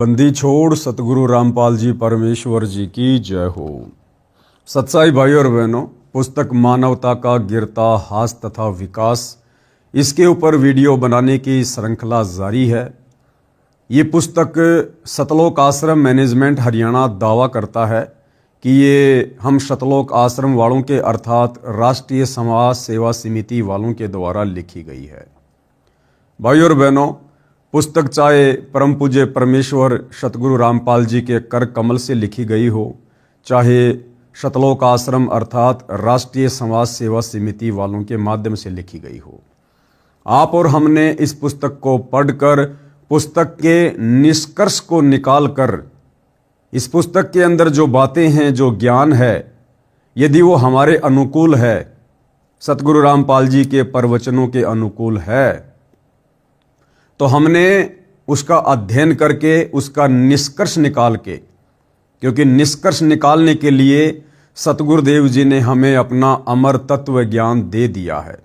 बंदी छोड़ सतगुरु रामपाल जी परमेश्वर जी की जय हो। सत्साई भाई और बहनों, पुस्तक मानवता का गिरता हास तथा विकास, इसके ऊपर वीडियो बनाने की श्रृंखला जारी है। ये पुस्तक सतलोक आश्रम मैनेजमेंट हरियाणा दावा करता है कि ये हम सतलोक आश्रम वालों के अर्थात राष्ट्रीय समाज सेवा समिति वालों के द्वारा लिखी गई है। भाई और बहनों, पुस्तक चाहे परम पूज्य परमेश्वर सतगुरु रामपाल जी के कर कमल से लिखी गई हो, चाहे सतलोक आश्रम अर्थात राष्ट्रीय समाज सेवा समिति वालों के माध्यम से लिखी गई हो, आप और हमने इस पुस्तक को पढ़कर पुस्तक के निष्कर्ष को निकालकर इस पुस्तक के अंदर जो बातें हैं, जो ज्ञान है, यदि वो हमारे अनुकूल है, सतगुरु रामपाल जी के प्रवचनों के अनुकूल है, तो हमने उसका अध्ययन करके उसका निष्कर्ष निकाल के, क्योंकि निष्कर्ष निकालने के लिए सतगुरुदेव जी ने हमें अपना अमर तत्व ज्ञान दे दिया है।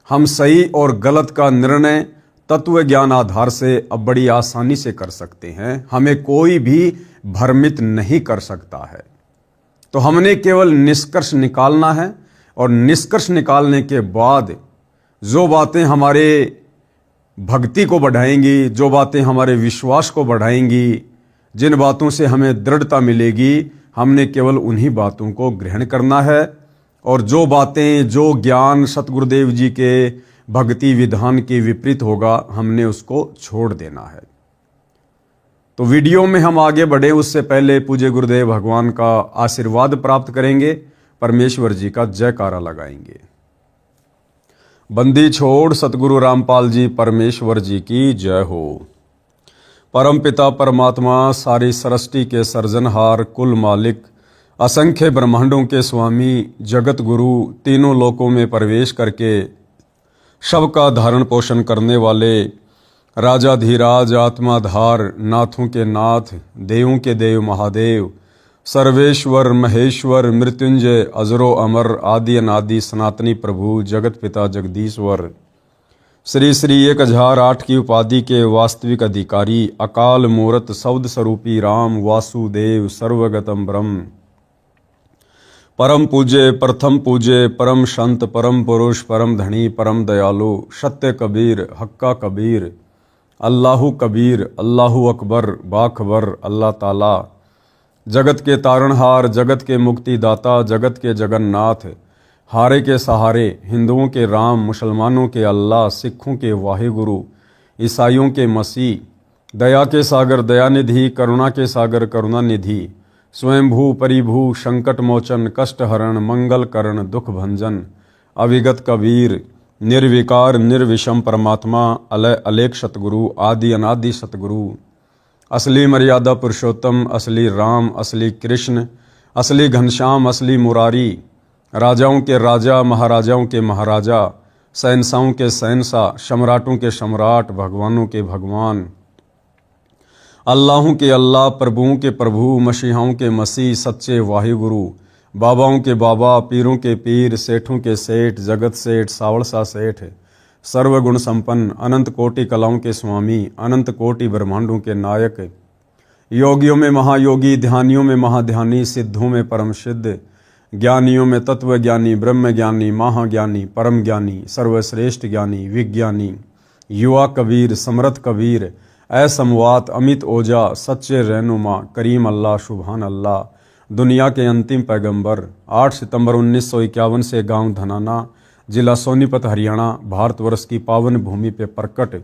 हम सही और गलत का निर्णय तत्व ज्ञान आधार से अब बड़ी आसानी से कर सकते हैं। हमें कोई भी भ्रमित नहीं कर सकता है। तो हमने केवल निष्कर्ष निकालना है और निष्कर्ष निकालने के बाद जो बातें हमारे भक्ति को बढ़ाएंगी, जो बातें हमारे विश्वास को बढ़ाएंगी, जिन बातों से हमें दृढ़ता मिलेगी, हमने केवल उन्हीं बातों को ग्रहण करना है। और जो बातें, जो ज्ञान सतगुरुदेव जी के भक्ति विधान के विपरीत होगा, हमने उसको छोड़ देना है। तो वीडियो में हम आगे बढ़े उससे पहले पूज्य गुरुदेव भगवान का आशीर्वाद प्राप्त करेंगे, परमेश्वर जी का जयकारा लगाएंगे। बंदी छोड़ सतगुरु रामपाल जी परमेश्वर जी की जय हो। परम पिता परमात्मा, सारी सृष्टि के सर्जनहार, कुल मालिक, असंख्य ब्रह्मांडों के स्वामी, जगत गुरु, तीनों लोकों में प्रवेश करके सबका धारण पोषण करने वाले, राजाधीराज, आत्माधार, नाथों के नाथ, देवों के देव महादेव, सर्वेश्वर महेश्वर, मृत्युंजय, अजरो अमर, आदि अनादि, सनातनी प्रभु, जगत पिता जगदीश्वर, श्री श्री 1008 की उपाधि के वास्तविक अधिकारी, अकाल मूरत, शब्द स्वरूपी राम, वासुदेव, सर्वगतम ब्रह्म, परम पूज्य, प्रथम पूज्य, परम संत, परम पुरुष, परम धनी, परम दयालु, सत्य कबीर, हक्का कबीर, अल्लाहु कबीर, अल्लाहु अकबर, बाखबर, अल्लाह ताला, जगत के तारणहार, जगत के मुक्तिदाता, जगत के जगन्नाथ, हारे के सहारे, हिंदुओं के राम, मुसलमानों के अल्लाह, सिखों के वाहिगुरु, ईसाइयों के मसीह, दया के सागर दयानिधि, करुणा के सागर करुणानिधि, स्वयंभू परिभू, संकट मोचन, कष्ट हरण, मंगल करण, दुख भंजन, अविगत कबीर, निर्विकार निर्विषम परमात्मा, अलय अलेख सतगुरु, आदि अनादि सतगुरु, असली मर्यादा पुरुषोत्तम, असली राम, असली कृष्ण, असली घनश्याम, असली मुरारी, राजाओं के राजा, महाराजाओं के महाराजा, शहंशाहों के शहंशाह, सम्राटों के सम्राट, भगवानों के भगवान, अल्लाहों के अल्लाह, प्रभुओं के प्रभु, मसीहाओं के मसीह, सच्चे वाहिगुरु, बाबाओं के बाबा, पीरों के पीर, सेठों के सेठ, जगत सेठ, सावड़सा सेठ, सर्वगुण संपन्न, अनंत कोटि कलाओं के स्वामी, अनंत कोटि ब्रह्मांडों के नायक, योगियों में महायोगी, ध्यानियों में महाध्यानी, सिद्धों में परम सिद्ध, ज्ञानियों में तत्व ज्ञानी, ब्रह्म ज्ञानी, महाज्ञानी, परम ज्ञानी, सर्वश्रेष्ठ ज्ञानी, विज्ञानी, युवा कबीर, समर्थ कबीर, असमवात, अमित ओजा, सच्चे रहनुमा, करीम अल्लाह, सुभान अल्लाह, दुनिया के अंतिम पैगंबर, 8 सितंबर 1951 से गांव धनाना, जिला सोनीपत, हरियाणा, भारतवर्ष की पावन भूमि पे प्रकट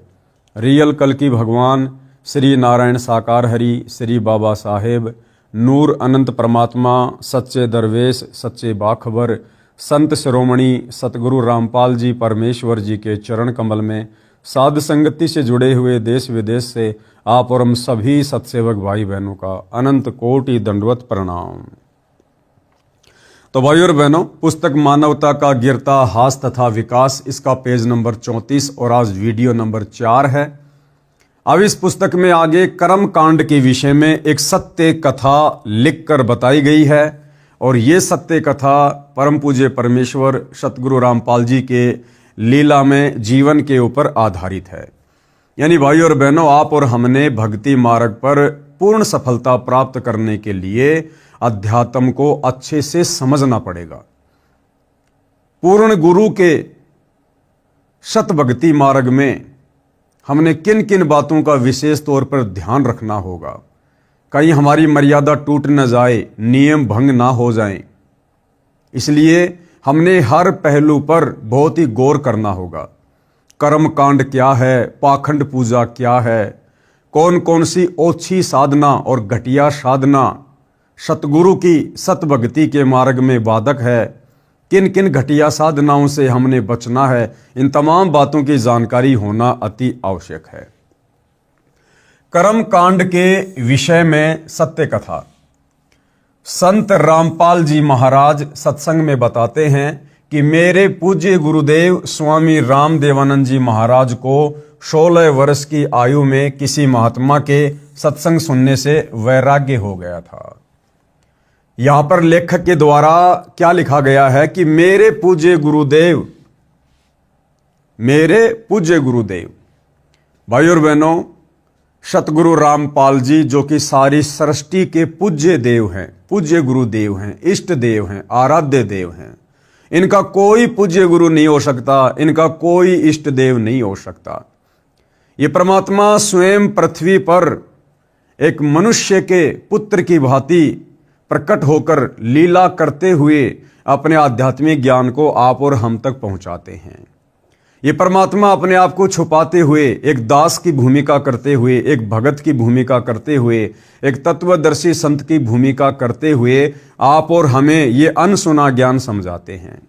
रियल कल की भगवान श्री नारायण साकार हरि, श्री बाबा साहेब, नूर अनंत परमात्मा, सच्चे दरवेश, सच्चे बाखबर, संत शिरोमणि सतगुरु रामपाल जी परमेश्वर जी के चरण कमल में साध संगति से जुड़े हुए देश विदेश से आप और हम सभी सत्सेवक भाई बहनों का अनंत कोटि दंडवत प्रणाम। तो भाई और बहनों, पुस्तक मानवता का गिरता हास तथा विकास, इसका पेज नंबर 34 और आज वीडियो नंबर 4 है। अब इस पुस्तक में आगे कर्म कांड के विषय में एक सत्य कथा लिखकर बताई गई है और ये सत्य कथा परम पूज्य परमेश्वर सतगुरु रामपाल जी के लीला में जीवन के ऊपर आधारित है। यानी भाई और बहनों, आप और हमने भक्ति मार्ग पर पूर्ण सफलता प्राप्त करने के लिए अध्यात्म को अच्छे से समझना पड़ेगा। पूर्ण गुरु के शत भक्ति मार्ग में हमने किन किन बातों का विशेष तौर पर ध्यान रखना होगा, कहीं हमारी मर्यादा टूट न जाए, नियम भंग ना हो जाएं। इसलिए हमने हर पहलू पर बहुत ही गौर करना होगा। कर्म कांड क्या है, पाखंड पूजा क्या है, कौन कौन सी ओछी साधना और घटिया साधना सतगुरु की सतभक्ति के मार्ग में बाधक है, किन किन घटिया साधनाओं से हमने बचना है, इन तमाम बातों की जानकारी होना अति आवश्यक है। कर्म कांड के विषय में सत्य कथा। संत रामपाल जी महाराज सत्संग में बताते हैं कि मेरे पूज्य गुरुदेव स्वामी रामदेवानंद जी महाराज को 16 वर्ष की आयु में किसी महात्मा के सत्संग सुनने से वैराग्य हो गया था। यहां पर लेखक के द्वारा क्या लिखा गया है कि मेरे पूज्य गुरुदेव, मेरे पूज्य गुरुदेव। भाई और बहनों, सतगुरु रामपाल जी जो कि सारी सृष्टि के पूज्य देव हैं, पूज्य गुरुदेव हैं, इष्ट देव हैं, आराध्य देव हैं। इनका कोई पूज्य गुरु नहीं हो सकता, इनका कोई इष्ट देव नहीं हो सकता। ये परमात्मा स्वयं पृथ्वी पर एक मनुष्य के पुत्र की भांति प्रकट होकर लीला करते हुए अपने आध्यात्मिक ज्ञान को आप और हम तक पहुंचाते हैं। ये परमात्मा अपने आप को छुपाते हुए, एक दास की भूमिका करते हुए, एक भगत की भूमिका करते हुए, एक तत्वदर्शी संत की भूमिका करते हुए आप और हमें ये अनसुना ज्ञान समझाते हैं।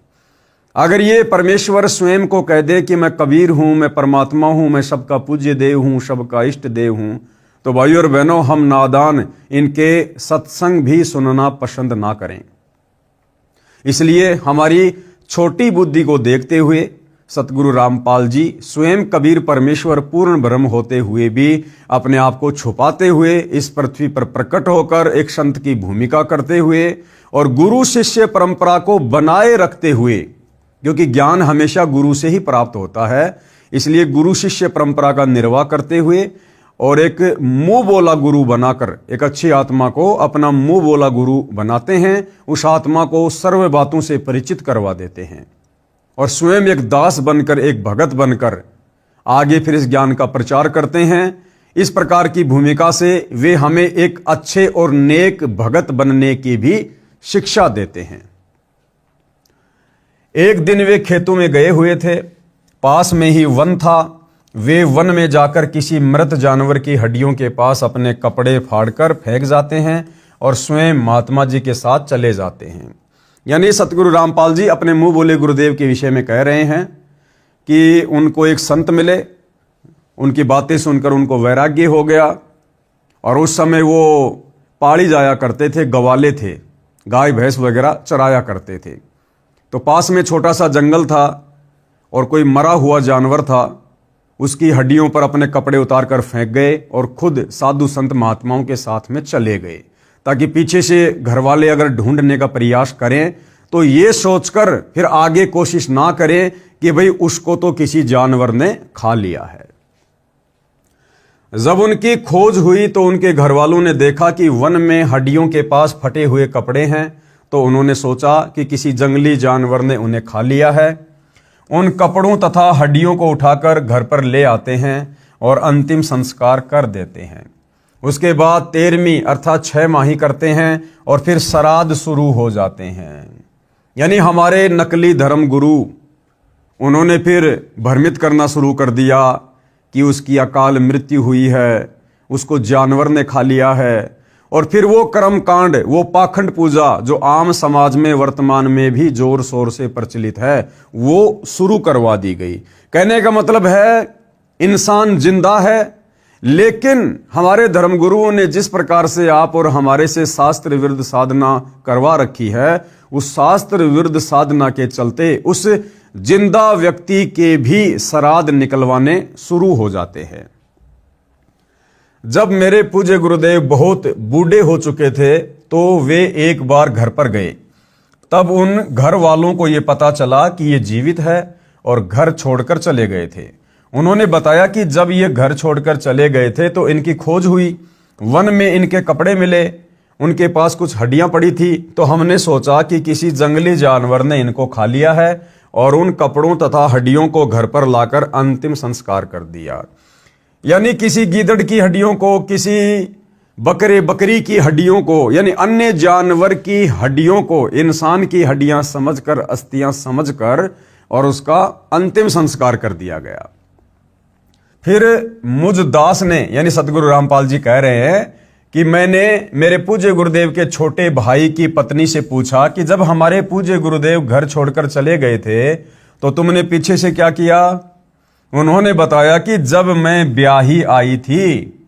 अगर ये परमेश्वर स्वयं को कह दे कि मैं कबीर हूं, मैं परमात्मा हूं, मैं सबका पूज्य देव हूं, सबका इष्ट देव हूं, तो भाई और बहनों, हम नादान इनके सत्संग भी सुनना पसंद ना करें। इसलिए हमारी छोटी बुद्धि को देखते हुए सतगुरु रामपाल जी स्वयं कबीर परमेश्वर पूर्ण ब्रह्म होते हुए भी अपने आप को छुपाते हुए इस पृथ्वी पर प्रकट होकर एक संत की भूमिका करते हुए और गुरु शिष्य परंपरा को बनाए रखते हुए, क्योंकि ज्ञान हमेशा गुरु से ही प्राप्त होता है, इसलिए गुरु शिष्य परंपरा का निर्वाह करते हुए और एक मुंह बोला गुरु बनाकर एक अच्छी आत्मा को अपना मुंह बोला गुरु बनाते हैं, उस आत्मा को सर्व बातों से परिचित करवा देते हैं और स्वयं एक दास बनकर, एक भगत बनकर आगे फिर इस ज्ञान का प्रचार करते हैं। इस प्रकार की भूमिका से वे हमें एक अच्छे और नेक भगत बनने की भी शिक्षा देते हैं। एक दिन वे खेतों में गए हुए थे, पास में ही वन था। वे वन में जाकर किसी मृत जानवर की हड्डियों के पास अपने कपड़े फाड़कर फेंक जाते हैं और स्वयं महात्मा जी के साथ चले जाते हैं। यानी सतगुरु रामपाल जी अपने मुंह बोले गुरुदेव के विषय में कह रहे हैं कि उनको एक संत मिले, उनकी बातें सुनकर उनको वैराग्य हो गया और उस समय वो पाड़ी जाया करते थे, गवाले थे, गाय भैंस वगैरह चराया करते थे। तो पास में छोटा सा जंगल था और कोई मरा हुआ जानवर था, उसकी हड्डियों पर अपने कपड़े उतार कर फेंक गए और खुद साधु संत महात्माओं के साथ में चले गए, ताकि पीछे से घर वाले अगर ढूंढने का प्रयास करें तो ये सोचकर फिर आगे कोशिश ना करें कि भाई उसको तो किसी जानवर ने खा लिया है। जब उनकी खोज हुई तो उनके घर वालों ने देखा कि वन में हड्डियों के पास फटे हुए कपड़े हैं, तो उन्होंने सोचा कि किसी जंगली जानवर ने उन्हें खा लिया है। उन कपड़ों तथा हड्डियों को उठाकर घर पर ले आते हैं और अंतिम संस्कार कर देते हैं। उसके बाद 13वीं अर्थात 6 माही करते हैं और फिर श्राद्ध शुरू हो जाते हैं। यानी हमारे नकली धर्म गुरु, उन्होंने फिर भ्रमित करना शुरू कर दिया कि उसकी अकाल मृत्यु हुई है, उसको जानवर ने खा लिया है। और फिर वो कर्म कांड, वो पाखंड पूजा जो आम समाज में वर्तमान में भी जोर शोर से प्रचलित है, वो शुरू करवा दी गई। कहने का मतलब है इंसान जिंदा है, लेकिन हमारे धर्मगुरुओं ने जिस प्रकार से आप और हमारे से शास्त्र विरुद्ध साधना करवा रखी है, उस शास्त्र विरुद्ध साधना के चलते उस जिंदा व्यक्ति के भी श्राद्ध निकलवाने शुरू हो जाते हैं। जब मेरे पूज्य गुरुदेव बहुत बूढ़े हो चुके थे तो वे एक बार घर पर गए। तब उन घर वालों को यह पता चला कि ये जीवित है और घर छोड़कर चले गए थे। उन्होंने बताया कि जब ये घर छोड़कर चले गए थे तो इनकी खोज हुई, वन में इनके कपड़े मिले, उनके पास कुछ हड्डियां पड़ी थी। तो हमने सोचा कि किसी जंगली जानवर ने इनको खा लिया है और उन कपड़ों तथा हड्डियों को घर पर लाकर अंतिम संस्कार कर दिया। यानी किसी गीदड़ की हड्डियों को, किसी बकरी की हड्डियों को, यानी अन्य जानवर की हड्डियों को इंसान की हड्डियां समझकर, अस्थियां समझकर और उसका अंतिम संस्कार कर दिया गया। फिर मुझ दास ने, यानी सतगुरु रामपाल जी कह रहे हैं कि मैंने मेरे पूज्य गुरुदेव के छोटे भाई की पत्नी से पूछा कि जब हमारे पूज्य गुरुदेव घर छोड़कर चले गए थे तो तुमने पीछे से क्या किया? उन्होंने बताया कि जब मैं ब्याही आई थी,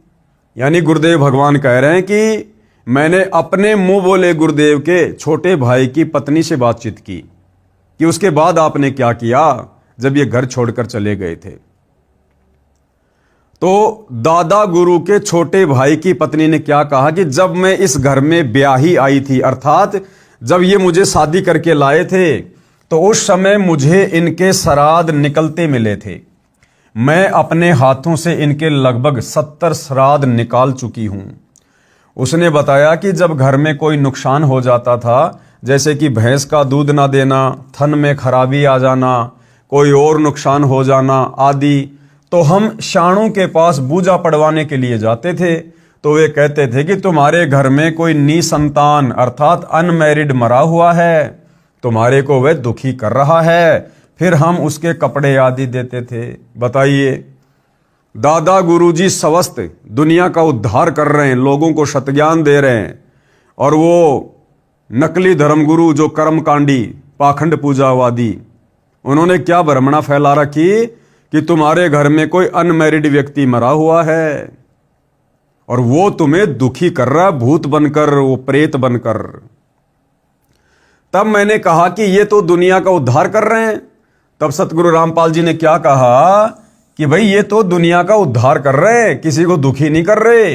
यानी गुरुदेव भगवान कह रहे हैं कि मैंने अपने मुंह बोले गुरुदेव के छोटे भाई की पत्नी से बातचीत की कि उसके बाद आपने क्या किया जब ये घर छोड़कर चले गए थे। तो दादा गुरु के छोटे भाई की पत्नी ने क्या कहा कि जब मैं इस घर में ब्याही आई थी, अर्थात जब ये मुझे शादी करके लाए थे तो उस समय मुझे इनके श्राद्ध निकलते मिले थे। मैं अपने हाथों से इनके लगभग 70 श्राद्ध निकाल चुकी हूं। उसने बताया कि जब घर में कोई नुकसान हो जाता था, जैसे कि भैंस का दूध ना देना, थन में खराबी आ जाना, कोई और नुकसान हो जाना आदि, तो हम शाणों के पास बूझा पड़वाने के लिए जाते थे। तो वे कहते थे कि तुम्हारे घर में कोई निसंतान अर्थात अनमैरिड मरा हुआ है, तुम्हारे को वह दुखी कर रहा है। फिर हम उसके कपड़े आदि देते थे। बताइए, दादा गुरुजी स्वस्थ दुनिया का उद्धार कर रहे हैं, लोगों को सतज्ञान दे रहे हैं, और वो नकली धर्मगुरु जो कर्मकांडी पाखंड पूजावादी, उन्होंने क्या भ्रमणा फैला रखी कि तुम्हारे घर में कोई अनमैरिड व्यक्ति मरा हुआ है और वो तुम्हें दुखी कर रहा है, भूत बनकर, वो प्रेत बनकर। तब मैंने कहा कि ये तो दुनिया का उद्धार कर रहे हैं। तब सतगुरु रामपाल जी ने क्या कहा कि भाई ये तो दुनिया का उद्धार कर रहे, किसी को दुखी नहीं कर रहे।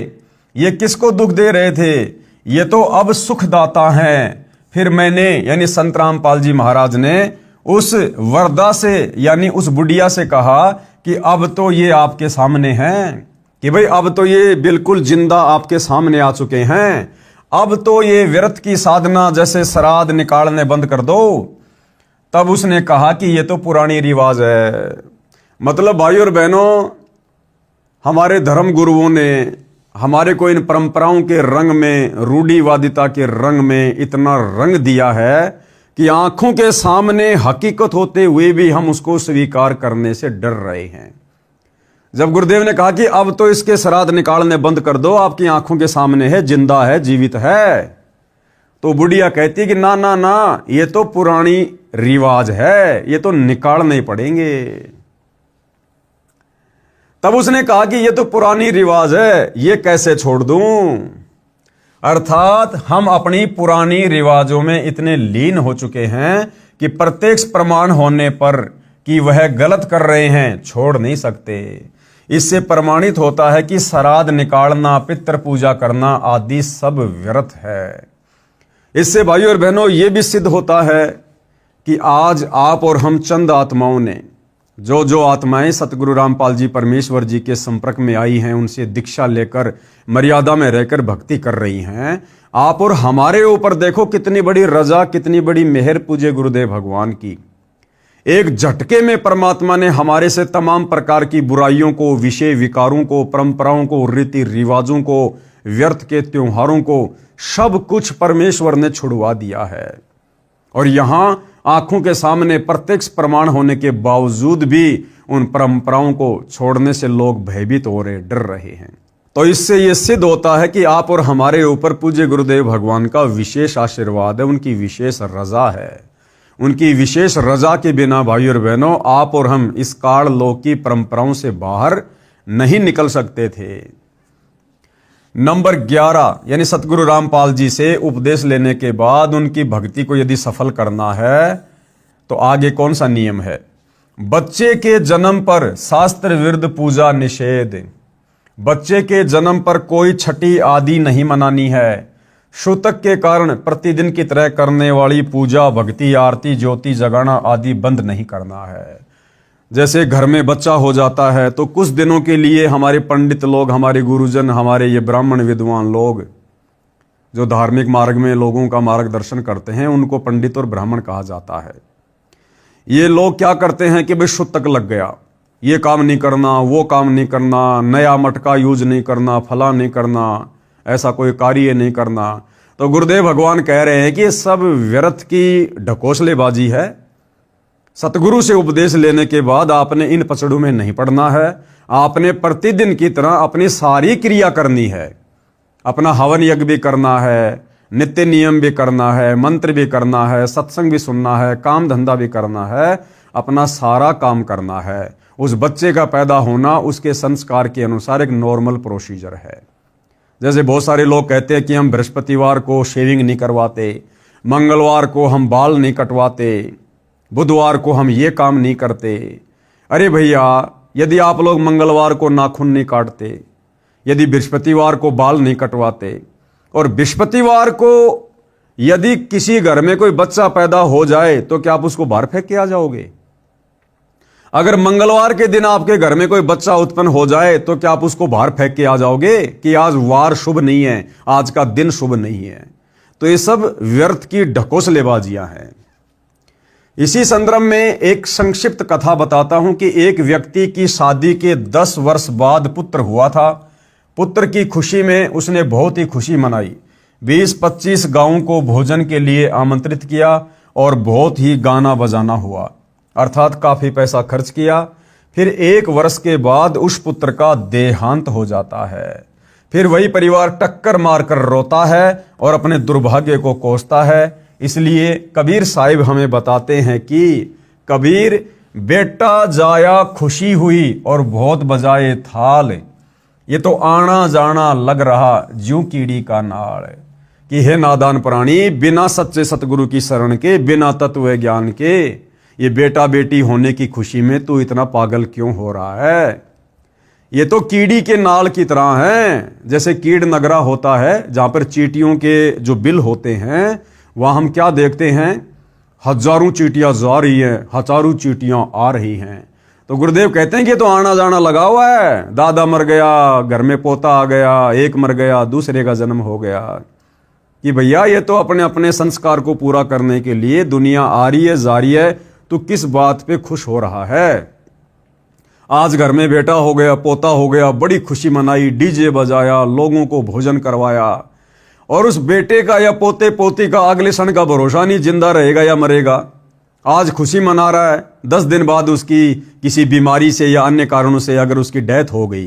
ये किसको दुख दे रहे थे? ये तो अब सुखदाता हैं। फिर मैंने, यानी संत रामपाल जी महाराज ने उस वरदा से, यानी उस बुढ़िया से कहा कि अब तो ये आपके सामने हैं, कि भाई अब तो ये बिल्कुल जिंदा आपके सामने आ चुके हैं। अब तो ये व्यर्थ की साधना जैसे श्राद्ध निकालने बंद कर दो। तब उसने कहा कि ये तो पुरानी रिवाज है। मतलब भाइयों और बहनों, हमारे धर्म गुरुओं ने हमारे को इन परंपराओं के रंग में, रूढ़िवादिता के रंग में इतना रंग दिया है कि आंखों के सामने हकीकत होते हुए भी हम उसको स्वीकार करने से डर रहे हैं। जब गुरुदेव ने कहा कि अब तो इसके श्राद्ध निकालने बंद कर दो, आपकी आंखों के सामने है, जिंदा है, जीवित है, तो बुढ़िया कहती कि ना ना ना, ये तो पुरानी रिवाज है, ये तो निकालने ही पड़ेंगे। तब उसने कहा कि ये तो पुरानी रिवाज है, ये कैसे छोड़ दूं। अर्थात हम अपनी पुरानी रिवाजों में इतने लीन हो चुके हैं कि प्रत्यक्ष प्रमाण होने पर कि वह गलत कर रहे हैं छोड़ नहीं सकते। इससे प्रमाणित होता है कि श्राद्ध निकालना, पितृ पूजा करना आदि सब व्यर्थ है। इससे भाइयों और बहनों ये भी सिद्ध होता है कि आज आप और हम चंद आत्माओं ने, जो आत्माएं सतगुरु रामपाल जी परमेश्वर जी के संपर्क में आई हैं, उनसे दीक्षा लेकर मर्यादा में रहकर भक्ति कर रही हैं, आप और हमारे ऊपर देखो कितनी बड़ी रजा, कितनी बड़ी मेहर पूज्य गुरुदेव भगवान की। एक झटके में परमात्मा ने हमारे से तमाम प्रकार की बुराइयों को, विषय विकारों को, परंपराओं को, रीति रिवाजों को, व्यर्थ के त्योहारों को, सब कुछ परमेश्वर ने छुड़वा दिया है। और यहां आंखों के सामने प्रत्यक्ष प्रमाण होने के बावजूद भी उन परंपराओं को छोड़ने से लोग भयभीत हो रहे, डर रहे हैं। तो इससे यह सिद्ध होता है कि आप और हमारे ऊपर पूज्य गुरुदेव भगवान का विशेष आशीर्वाद है, उनकी विशेष रजा है। उनकी विशेष रजा के बिना भाइयों और बहनों आप और हम इस काल लोक की परंपराओं से बाहर नहीं निकल सकते थे। नंबर 11, यानी सतगुरु रामपाल जी से उपदेश लेने के बाद उनकी भक्ति को यदि सफल करना है तो आगे कौन सा नियम है? बच्चे के जन्म पर शास्त्र विरुद्ध पूजा निषेध। बच्चे के जन्म पर कोई छठी आदि नहीं मनानी है। सूतक के कारण प्रतिदिन की तरह करने वाली पूजा, भक्ति, आरती, ज्योति जगाना आदि बंद नहीं करना है। जैसे घर में बच्चा हो जाता है तो कुछ दिनों के लिए हमारे पंडित लोग, हमारे गुरुजन, हमारे ये ब्राह्मण विद्वान लोग जो धार्मिक मार्ग में लोगों का मार्गदर्शन करते हैं, उनको पंडित और ब्राह्मण कहा जाता है। ये लोग क्या करते हैं कि भाई शुतक लग गया, ये काम नहीं करना, वो काम नहीं करना, नया मटका यूज नहीं करना, फला नहीं करना, ऐसा कोई कार्य नहीं करना। तो गुरुदेव भगवान कह रहे हैं कि ये सब व्यर्थ की ढकोसलेबाजी है। सतगुरु से उपदेश लेने के बाद आपने इन पचड़ों में नहीं पड़ना है। आपने प्रतिदिन की तरह अपनी सारी क्रिया करनी है। अपना हवन यज्ञ भी करना है, नित्य नियम भी करना है, मंत्र भी करना है, सत्संग भी सुनना है, काम धंधा भी करना है, अपना सारा काम करना है। उस बच्चे का पैदा होना उसके संस्कार के अनुसार एक नॉर्मल प्रोसीजर है। जैसे बहुत सारे लोग कहते हैं कि हम बृहस्पतिवार को शेविंग नहीं करवाते, मंगलवार को हम बाल नहीं कटवाते, बुधवार को हम ये काम नहीं करते। अरे भैया, यदि आप लोग मंगलवार को नाखून नहीं काटते, यदि बृहस्पतिवार को बाल नहीं कटवाते, और बृहस्पतिवार को यदि किसी घर में कोई बच्चा पैदा हो जाए तो क्या आप उसको बाहर फेंक के आ जाओगे? अगर मंगलवार के दिन आपके घर में कोई बच्चा उत्पन्न हो जाए तो क्या आप उसको बाहर फेंक के आ जाओगे कि आज वार शुभ नहीं है, आज का दिन शुभ नहीं है? तो ये सब व्यर्थ की ढकोसलेबाजियां हैं। इसी संदर्भ में एक संक्षिप्त कथा बताता हूं कि एक व्यक्ति की शादी के 10 वर्ष बाद पुत्र हुआ था। पुत्र की खुशी में उसने बहुत ही खुशी मनाई। 20-25 गांवों को भोजन के लिए आमंत्रित किया और बहुत ही गाना बजाना हुआ, अर्थात काफी पैसा खर्च किया। फिर 1 वर्ष के बाद उस पुत्र का देहांत हो जाता है। फिर वही परिवार टक्कर मारकर रोता है और अपने दुर्भाग्य को कोसता है। इसलिए कबीर साहिब हमें बताते हैं कि कबीर, बेटा जाया खुशी हुई और बहुत बजाए थाल, ये तो आना जाना लग रहा ज्यों कीड़ी का नाल। कि हे नादान प्राणी, बिना सच्चे सतगुरु की शरण के, बिना तत्व ज्ञान के, ये बेटा बेटी होने की खुशी में तू इतना पागल क्यों हो रहा है? ये तो कीड़ी के नाल की तरह है। जैसे कीड़ नगरा होता है जहां पर चींटियों के जो बिल होते हैं, वहां हम क्या देखते हैं? हजारों चींटियां जा रही हैं, हजारों चींटियां आ रही हैं। तो गुरुदेव कहते हैं कि तो आना जाना लगा हुआ है। दादा मर गया, घर में पोता आ गया, एक मर गया, दूसरे का जन्म हो गया। कि भैया, ये तो अपने अपने संस्कार को पूरा करने के लिए दुनिया आ रही है, जा रही है। तो किस बात पे खुश हो रहा है? आज घर में बेटा हो गया, पोता हो गया, बड़ी खुशी मनाई, डीजे बजाया, लोगों को भोजन करवाया, और उस बेटे का या पोते पोती का अगले क्षण का भरोसा नहीं, जिंदा रहेगा या मरेगा। आज खुशी मना रहा है, 10 दिन बाद उसकी किसी बीमारी से या अन्य कारणों से अगर उसकी डेथ हो गई,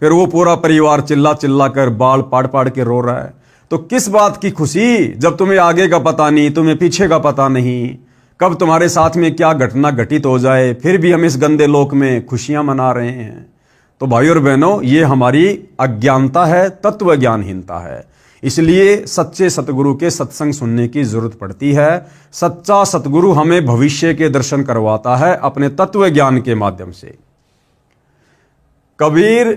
फिर वो पूरा परिवार चिल्ला चिल्ला कर बाल पाड़ पाड़ के रो रहा है। तो किस बात की खुशी, जब तुम्हें आगे का पता नहीं, तुम्हें पीछे का पता नहीं, कब तुम्हारे साथ में क्या घटना घटित हो जाए, फिर भी हम इस गंदे लोक में खुशियां मना रहे हैं। तो भाइयों और बहनों, ये हमारी अज्ञानता है, तत्व ज्ञानहीनता है। इसलिए सच्चे सतगुरु के सत्संग सुनने की जरूरत पड़ती है। सच्चा सतगुरु हमें भविष्य के दर्शन करवाता है अपने तत्व ज्ञान के माध्यम से। कबीर,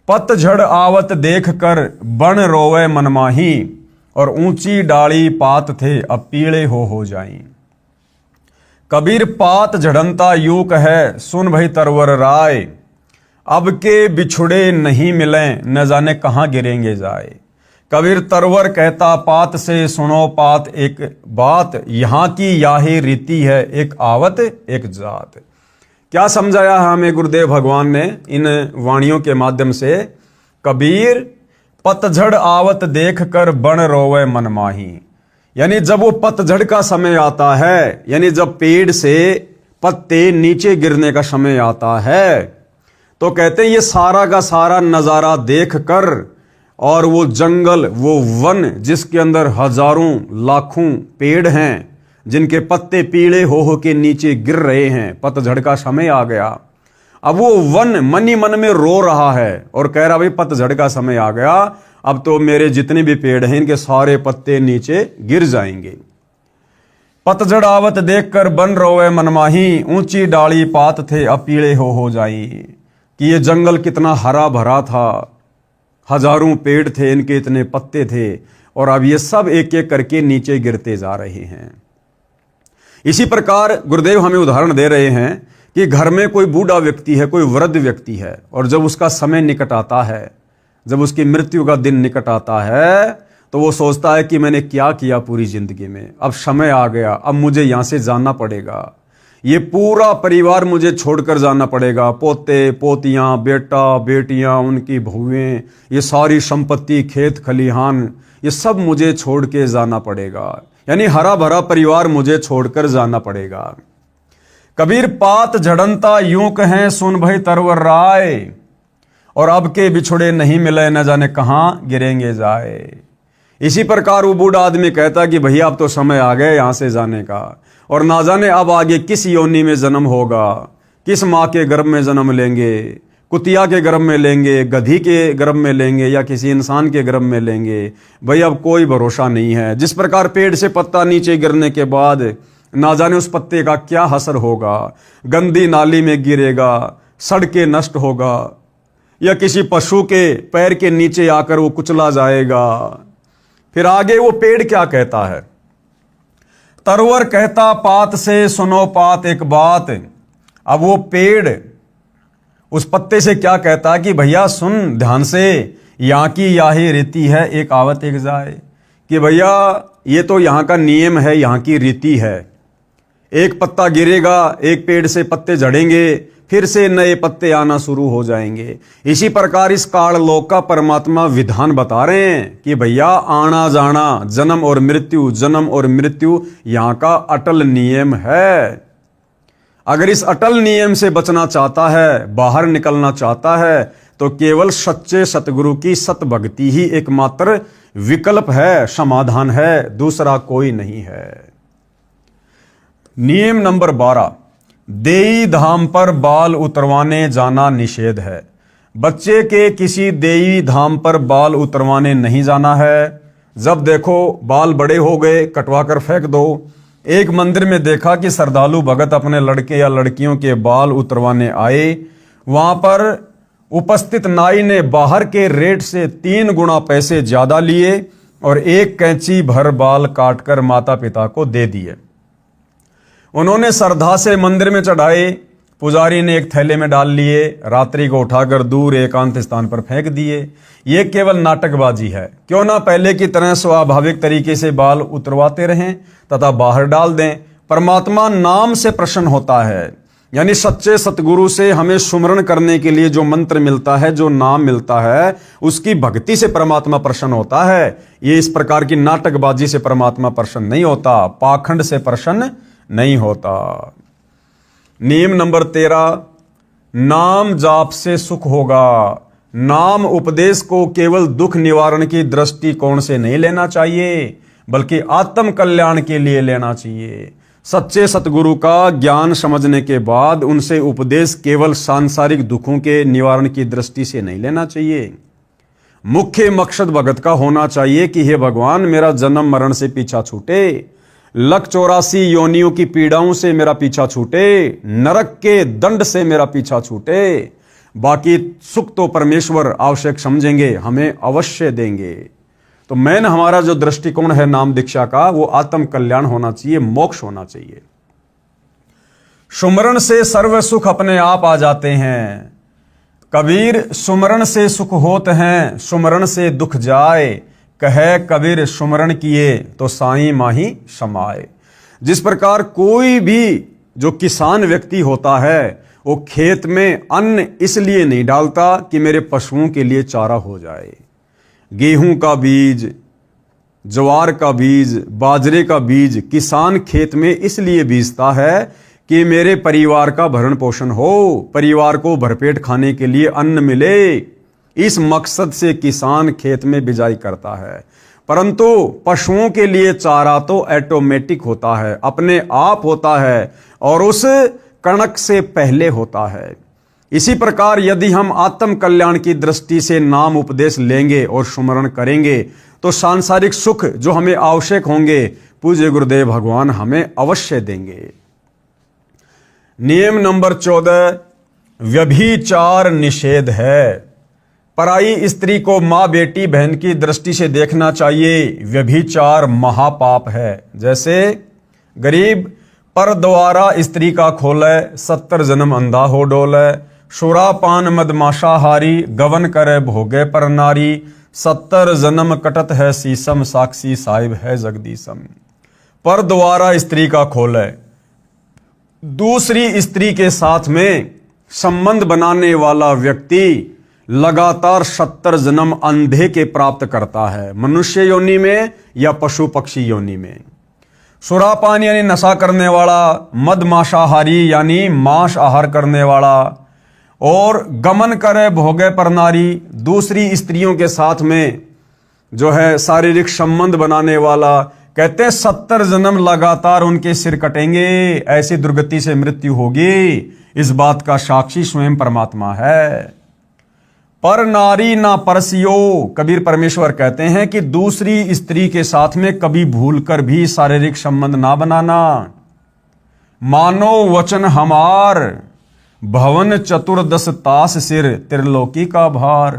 पतझड़ आवत देख कर बन रोवे मनमाही, और ऊंची डाली पात थे अब पीले हो जाई। कबीर, पात झड़नता यूक है, सुन भई तरवर राय, अब के बिछुड़े नहीं मिले, न जाने कहां गिरेंगे जाए। कबीर तरवर कहता पात से, सुनो पात एक बात, यहां की याही रीति है, एक आवत एक जात। क्या समझाया हमें गुरुदेव भगवान ने इन वाणियों के माध्यम से? कबीर, पतझड़ आवत देख कर बन रोवे मनमाही, यानी जब वो पतझड़ का समय आता है, यानी जब पेड़ से पत्ते नीचे गिरने का समय आता है, तो कहते हैं ये सारा का सारा नजारा देख कर, और वो जंगल, वो वन जिसके अंदर हजारों लाखों पेड़ हैं, जिनके पत्ते पीले हो के नीचे गिर रहे हैं, पतझड़ का समय आ गया। अब वो वन मन ही मन में रो रहा है और कह रहा भाई पतझड़ का समय आ गया, अब तो मेरे जितने भी पेड़ हैं इनके सारे पत्ते नीचे गिर जाएंगे। पतझड़ आवत देखकर बन रोवे मनमाही, ऊंची डाली पात थे अब पीले हो जाई। कि ये जंगल कितना हरा भरा था, हजारों पेड़ थे, इनके इतने पत्ते थे, और अब ये सब एक एक करके नीचे गिरते जा रहे हैं। इसी प्रकार गुरुदेव हमें उदाहरण दे रहे हैं कि घर में कोई बूढ़ा व्यक्ति है, कोई वृद्ध व्यक्ति है, और जब उसका समय निकट आता है, जब उसकी मृत्यु का दिन निकट आता है, तो वो सोचता है कि मैंने क्या किया पूरी जिंदगी में, अब समय आ गया, अब मुझे यहां से जाना पड़ेगा, ये पूरा परिवार मुझे छोड़कर जाना पड़ेगा, पोते पोतियां, बेटा बेटियां, उनकी बहुएं, ये सारी संपत्ति, खेत खलिहान, ये सब मुझे छोड़ के जाना पड़ेगा, यानी हरा भरा परिवार मुझे छोड़कर जाना पड़ेगा। कबीर पात झड़नता यूं कहें सुन भई तरवर राय, और अब के बिछुड़े नहीं मिले न जाने कहां गिरेंगे जाए। इसी प्रकार वो बूढ़ा आदमी कहता कि भैया अब तो समय आ गया यहां से जाने का, और ना जाने अब आगे किस योनि में जन्म होगा, किस माँ के गर्भ में जन्म लेंगे, कुतिया के गर्भ में लेंगे, गधी के गर्भ में लेंगे, या किसी इंसान के गर्भ में लेंगे, भाई अब कोई भरोसा नहीं है। जिस प्रकार पेड़ से पत्ता नीचे गिरने के बाद ना जाने उस पत्ते का क्या असर होगा, गंदी नाली में गिरेगा, सड़ के नष्ट होगा, या किसी पशु के पैर के नीचे आकर वो कुचला जाएगा। फिर आगे वो पेड़ क्या कहता है, तरवर कहता पात से सुनो पात एक बात। अब वो पेड़ उस पत्ते से क्या कहता है कि भैया सुन ध्यान से, यहाँ की याही रीति है एक आवत एक जाए, कि भैया ये तो यहाँ का नियम है, यहाँ की रीति है, एक पत्ता गिरेगा, एक पेड़ से पत्ते झड़ेंगे, फिर से नए पत्ते आना शुरू हो जाएंगे। इसी प्रकार इस काल लोक का परमात्मा विधान बता रहे हैं कि भैया आना जाना, जन्म और मृत्यु, जन्म और मृत्यु यहाँ का अटल नियम है। अगर इस अटल नियम से बचना चाहता है, बाहर निकलना चाहता है, तो केवल सच्चे सतगुरु की सत भक्ति ही एकमात्र विकल्प है, समाधान है, दूसरा कोई नहीं है। नियम नंबर 12, देई धाम पर बाल उतरवाने जाना निषेध है। बच्चे के किसी देई धाम पर बाल उतरवाने नहीं जाना है। जब देखो बाल बड़े हो गए कटवा कर फेंक दो। एक मंदिर में देखा कि श्रद्धालु भगत अपने लड़के या लड़कियों के बाल उतरवाने आए, वहां पर उपस्थित नाई ने बाहर के रेट से 3 गुना पैसे ज्यादा लिए और एक कैंची भर बाल काटकर माता पिता को दे दिए। उन्होंने श्रद्धा से मंदिर में चढ़ाए, पुजारी ने एक थैले में डाल लिए, रात्रि को उठाकर दूर एकांत स्थान पर फेंक दिए। ये केवल नाटकबाजी है। क्यों ना पहले की तरह स्वाभाविक तरीके से बाल उतरवाते रहें तथा बाहर डाल दें। परमात्मा नाम से प्रसन्न होता है, यानी सच्चे सतगुरु से हमें सुमरण करने के लिए जो मंत्र मिलता है, जो नाम मिलता है, उसकी भक्ति से परमात्मा प्रसन्न होता है। ये इस प्रकार की नाटकबाजी से परमात्मा प्रसन्न नहीं होता, पाखंड से प्रसन्न नहीं होता। नियम नंबर 13, नाम जाप से सुख होगा। नाम उपदेश को केवल दुख निवारण की दृष्टिकोण से नहीं लेना चाहिए, बल्कि आत्म कल्याण के लिए लेना चाहिए। सच्चे सतगुरु का ज्ञान समझने के बाद उनसे उपदेश केवल सांसारिक दुखों के निवारण की दृष्टि से नहीं लेना चाहिए। मुख्य मकसद भगत का होना चाहिए कि हे भगवान, मेरा जन्म मरण से पीछा छूटे, 184 योनियों की पीड़ाओं से मेरा पीछा छूटे, नरक के दंड से मेरा पीछा छूटे। बाकी सुख तो परमेश्वर आवश्यक समझेंगे, हमें अवश्य देंगे। तो मैन हमारा जो दृष्टिकोण है नाम दीक्षा का, वो आत्म कल्याण होना चाहिए, मोक्ष होना चाहिए। सुमरण से सर्व सुख अपने आप आ जाते हैं। कबीर सुमरण से सुख होते हैं, सुमरण से दुख जाए। कहे कबीर सुमरण किए तो साईं माही समाए। जिस प्रकार कोई भी जो किसान व्यक्ति होता है, वो खेत में अन्न इसलिए नहीं डालता कि मेरे पशुओं के लिए चारा हो जाए। गेहूं का बीज, ज्वार का बीज, बाजरे का बीज किसान खेत में इसलिए बीजता है कि मेरे परिवार का भरण पोषण हो, परिवार को भरपेट खाने के लिए अन्न मिले। इस मकसद से किसान खेत में बिजाई करता है। परंतु पशुओं के लिए चारा तो ऑटोमेटिक होता है, अपने आप होता है, और उस कणक से पहले होता है। इसी प्रकार यदि हम आत्म कल्याण की दृष्टि से नाम उपदेश लेंगे और सुमरण करेंगे, तो सांसारिक सुख जो हमें आवश्यक होंगे, पूज्य गुरुदेव भगवान हमें अवश्य देंगे। नियम नंबर 14, व्यभिचार निषेध है। पराई स्त्री को मां, बेटी, बहन की दृष्टि से देखना चाहिए। व्यभिचार महापाप है। जैसे गरीब पर द्वारा स्त्री का खोले 70 जन्म अंधा हो डोले। सुरापान मदमाशाहारी गवन करे भोगे पर नारी। 70 जन्म कटत है सीसम साक्षी साहिब है जगदीशम। पर द्वारा स्त्री का खोले, दूसरी स्त्री के साथ में संबंध बनाने वाला व्यक्ति लगातार 70 जन्म अंधे के प्राप्त करता है, मनुष्य योनि में या पशु पक्षी योनि में। सुरापान यानी नशा करने वाला, मदमाशाहारी यानी मांस आहार करने वाला, और गमन करे भोगे पर नारी, दूसरी स्त्रियों के साथ में जो है शारीरिक संबंध बनाने वाला। कहते हैं 70 जन्म लगातार उनके सिर कटेंगे, ऐसी दुर्गति से मृत्यु होगी। इस बात का साक्षी स्वयं परमात्मा है। पर नारी ना परसियो, कबीर परमेश्वर कहते हैं कि दूसरी स्त्री के साथ में कभी भूलकर भी शारीरिक संबंध ना बनाना। मानो वचन हमार भवन चतुर्दश तास सिर त्रिलोकी का भार,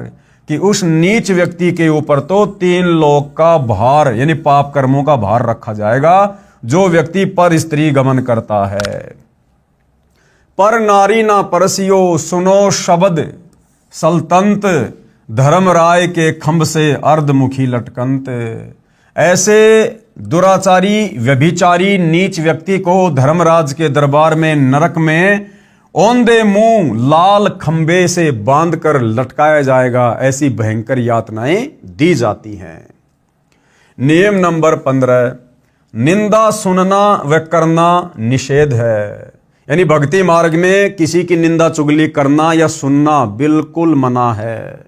कि उस नीच व्यक्ति के ऊपर तो 3 लोक का भार यानी पाप कर्मों का भार रखा जाएगा, जो व्यक्ति पर स्त्री गमन करता है। पर नारी ना परसियो सुनो शब्द सल्तंत, धर्मराय के खंभ से अर्धमुखी लटकंत। ऐसे दुराचारी व्यभिचारी नीच व्यक्ति को धर्मराज के दरबार में नरक में औंधे मुंह लाल खंबे से बांधकर लटकाया जाएगा। ऐसी भयंकर यातनाएं दी जाती हैं। नियम नंबर 15, निंदा सुनना व करना निषेध है। यानी भक्ति मार्ग में किसी की निंदा चुगली करना या सुनना बिल्कुल मना है।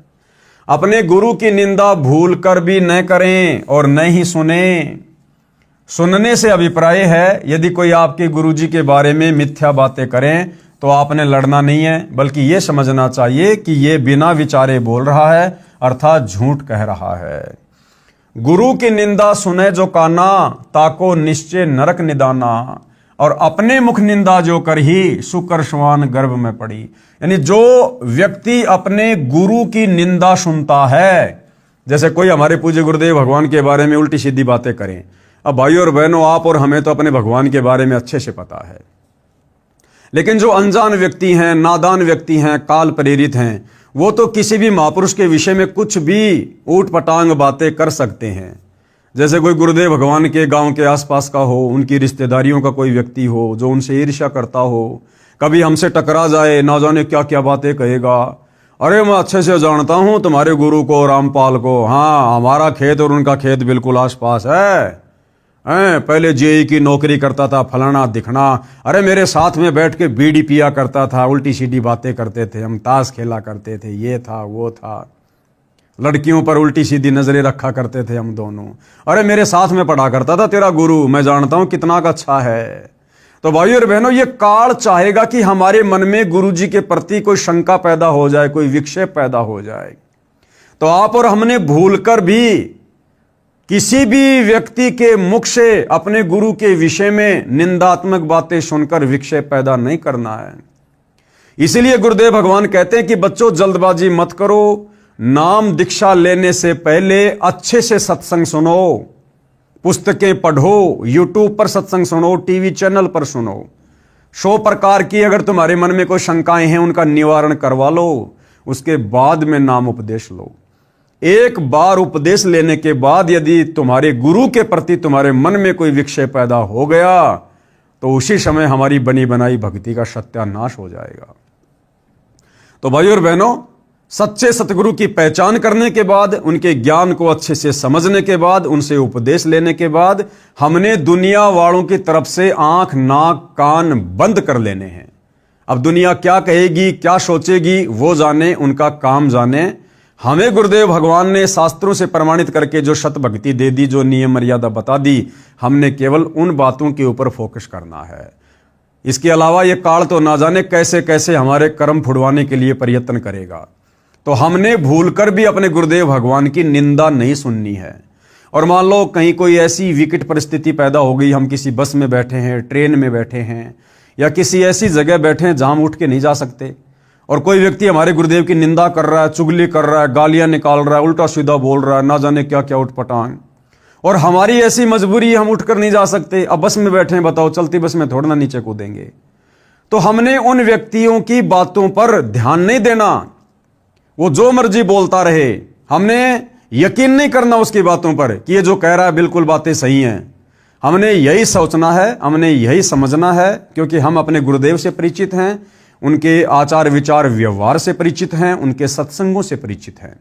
अपने गुरु की निंदा भूल कर भी न करें और न ही सुने। सुनने से अभिप्राय है यदि कोई आपके गुरुजी के बारे में मिथ्या बातें करें तो आपने लड़ना नहीं है, बल्कि यह समझना चाहिए कि यह बिना विचारे बोल रहा है, अर्थात झूठ कह रहा है। गुरु की निंदा सुने जो काना, ताको निश्चय नरक निदाना। और अपने मुख निंदा जो कर ही शुकर श्वान गर्भ में पड़ी। यानी जो व्यक्ति अपने गुरु की निंदा सुनता है, जैसे कोई हमारे पूज्य गुरुदेव भगवान के बारे में उल्टी सीधी बातें करें। अब भाइयों और बहनों, आप और हमें तो अपने भगवान के बारे में अच्छे से पता है, लेकिन जो अनजान व्यक्ति हैं, नादान व्यक्ति हैं, काल प्रेरित हैं, वो तो किसी भी महापुरुष के विषय में कुछ भी ऊट पटांग बातें कर सकते हैं। जैसे कोई गुरुदेव भगवान के गांव के आसपास का हो, उनकी रिश्तेदारियों का कोई व्यक्ति हो जो उनसे ईर्ष्या करता हो, कभी हमसे टकरा जाए, ना जाने क्या क्या बातें कहेगा। अरे मैं अच्छे से जानता हूं तुम्हारे गुरु को, रामपाल को, हाँ हमारा खेत और उनका खेत बिल्कुल आसपास है। पहले जेई की नौकरी करता था, फलाना दिखना। अरे मेरे साथ में बैठ के बीड़ी पिया करता था, उल्टी सीधी बातें करते थे, हम ताश खेला करते थे, ये था वो था, लड़कियों पर उल्टी सीधी नजरें रखा करते थे हम दोनों। अरे मेरे साथ में पढ़ा करता था तेरा गुरु, मैं जानता हूं कितना अच्छा है। तो भाइयों और बहनों, ये काल चाहेगा कि हमारे मन में गुरुजी के प्रति कोई शंका पैदा हो जाए, कोई विक्षेप पैदा हो जाए। तो आप और हमने भूलकर भी किसी भी व्यक्ति के मुख से अपने गुरु के विषय में निंदात्मक बातें सुनकर विक्षेप पैदा नहीं करना है। इसीलिए गुरुदेव भगवान कहते हैं कि बच्चों जल्दबाजी मत करो, नाम दीक्षा लेने से पहले अच्छे से सत्संग सुनो, पुस्तकें पढ़ो, यूट्यूब पर सत्संग सुनो, टीवी चैनल पर सुनो। 100 प्रकार की अगर तुम्हारे मन में कोई शंकाएं हैं उनका निवारण करवा लो, उसके बाद में नाम उपदेश लो। एक बार उपदेश लेने के बाद यदि तुम्हारे गुरु के प्रति तुम्हारे मन में कोई विक्षेप पैदा हो गया तो उसी समय हमारी बनी बनाई भक्ति का सत्यानाश हो जाएगा। तो भाइयों और बहनों, सच्चे सतगुरु की पहचान करने के बाद, उनके ज्ञान को अच्छे से समझने के बाद, उनसे उपदेश लेने के बाद हमने दुनिया वालों की तरफ से आंख नाक कान बंद कर लेने हैं। अब दुनिया क्या कहेगी, क्या सोचेगी, वो जाने, उनका काम जाने। हमें गुरुदेव भगवान ने शास्त्रों से प्रमाणित करके जो सत भक्ति दे दी, जो नियम मर्यादा बता दी, हमने केवल उन बातों के ऊपर फोकस करना है। इसके अलावा ये काल तो ना जाने कैसे कैसे हमारे कर्म फुड़वाने के लिए प्रयत्न करेगा। तो हमने भूलकर भी अपने गुरुदेव भगवान की निंदा नहीं सुननी है। और मान लो कहीं कोई ऐसी विकट परिस्थिति पैदा हो गई, हम किसी बस में बैठे हैं, ट्रेन में बैठे हैं, या किसी ऐसी जगह बैठे हैं जहां हम उठ के नहीं जा सकते, और कोई व्यक्ति हमारे गुरुदेव की निंदा कर रहा है, चुगली कर रहा है, गालियां निकाल रहा है, उल्टा सीधा बोल रहा है, ना जाने क्या क्या उठपटांग, और हमारी ऐसी मजबूरी है, हम उठकर नहीं जा सकते। अब बस में बैठे हैं, बताओ चलती बस में थोड़ा ना नीचे कूदेंगे। तो हमने उन व्यक्तियों की बातों पर ध्यान नहीं देना, वो जो मर्जी बोलता रहे, हमने यकीन नहीं करना उसकी बातों पर कि ये जो कह रहा है बिल्कुल बातें सही हैं। हमने यही सोचना है, हमने यही समझना है, क्योंकि हम अपने गुरुदेव से परिचित हैं, उनके आचार विचार व्यवहार से परिचित हैं, उनके सत्संगों से परिचित हैं।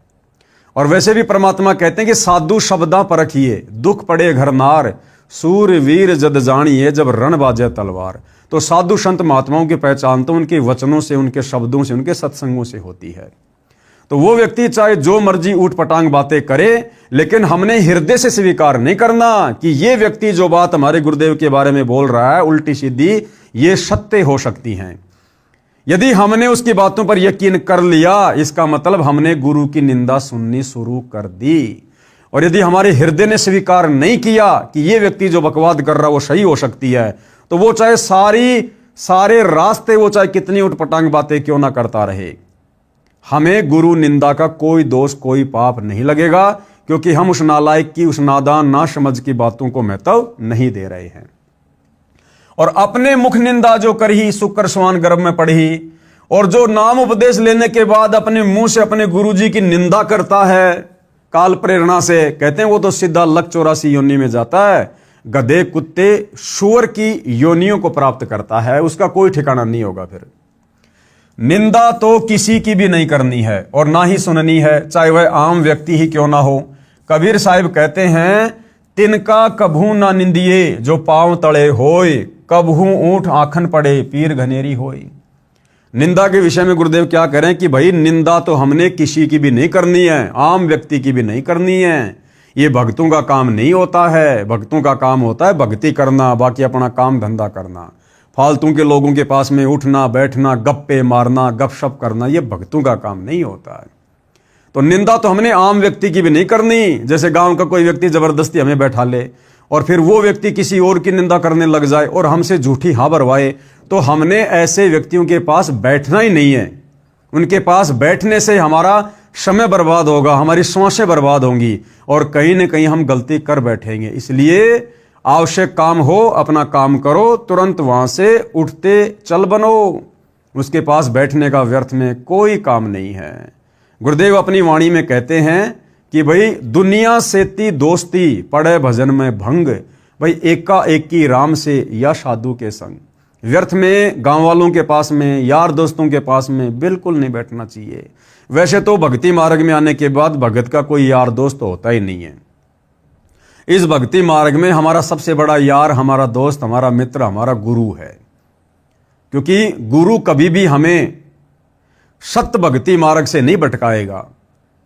और वैसे भी परमात्मा कहते हैं कि साधु शब्दा परखिए, दुख पड़े घर नार, सूर वीर जद जानिए, जब रण बाजे तलवार। तो साधु संत महात्माओं की पहचान तो उनके वचनों से, उनके शब्दों से, उनके सत्संगों से होती है। तो वो व्यक्ति चाहे जो मर्जी ऊट पटांग बातें करे, लेकिन हमने हृदय से स्वीकार नहीं करना कि ये व्यक्ति जो बात हमारे गुरुदेव के बारे में बोल रहा है उल्टी सीधी, ये सत्य हो सकती हैं। यदि हमने उसकी बातों पर यकीन कर लिया, इसका मतलब हमने गुरु की निंदा सुननी शुरू कर दी। और यदि हमारे हृदय ने स्वीकार नहीं किया कि ये व्यक्ति जो बकवाद कर रहा है वो सही हो सकती है, तो वो चाहे सारे रास्ते, वो चाहे कितनी उटपटांग बातें क्यों ना करता रहे, हमें गुरु निंदा का कोई दोष, कोई पाप नहीं लगेगा, क्योंकि हम उस नालायक की, उस नादान ना समझ की बातों को महत्व नहीं दे रहे हैं। और अपने मुख निंदा जो करही, शुक्र स्वान गर्भ में पढ़ी, और जो नाम उपदेश लेने के बाद अपने मुंह से अपने गुरुजी की निंदा करता है काल प्रेरणा से, कहते हैं वो तो सीधा लक 84 योनि में जाता है, गधे कुत्ते शुअर की योनियों को प्राप्त करता है, उसका कोई ठिकाना नहीं होगा। फिर निंदा तो किसी की भी नहीं करनी है और ना ही सुननी है, चाहे वह आम व्यक्ति ही क्यों ना हो। कबीर साहिब कहते हैं, तिनका कभू ना निंदिए जो पांव तले होय, कभू ऊंट आखन पड़े पीर घनेरी होय। निंदा के विषय में गुरुदेव क्या कह रहे हैं कि भाई निंदा तो हमने किसी की भी नहीं करनी है, आम व्यक्ति की भी नहीं करनी है। ये भक्तों का काम नहीं होता है। भक्तों का काम होता है भक्ति करना, बाकी अपना काम धंधा करना। फालतू के लोगों के पास में उठना बैठना, गप्पे मारना, गपशप करना, ये भक्तों का काम नहीं होता है। तो निंदा तो हमने आम व्यक्ति की भी नहीं करनी। जैसे गांव का कोई व्यक्ति जबरदस्ती हमें बैठा ले और फिर वो व्यक्ति किसी और की निंदा करने लग जाए और हमसे झूठी हाँ भरवाए, तो हमने ऐसे व्यक्तियों के पास बैठना ही नहीं है। उनके पास बैठने से हमारा समय बर्बाद होगा, हमारी सांसें बर्बाद होंगी और कहीं ना कहीं हम गलती कर बैठेंगे। इसलिए आवश्यक काम हो अपना काम करो, तुरंत वहां से उठते चल बनो। उसके पास बैठने का व्यर्थ में कोई काम नहीं है। गुरुदेव अपनी वाणी में कहते हैं कि भाई दुनिया से ती दोस्ती, पड़े भजन में भंग, भाई एका एक की राम से या साधु के संग। व्यर्थ में गांव वालों के पास में, यार दोस्तों के पास में बिल्कुल नहीं बैठना चाहिए। वैसे तो भक्ति मार्ग में आने के बाद भगत का कोई यार दोस्त तो होता ही नहीं है। इस भक्ति मार्ग में हमारा सबसे बड़ा यार, हमारा दोस्त, हमारा मित्र, हमारा गुरु है। क्योंकि गुरु कभी भी हमें सत्य भक्ति मार्ग से नहीं भटकाएगा।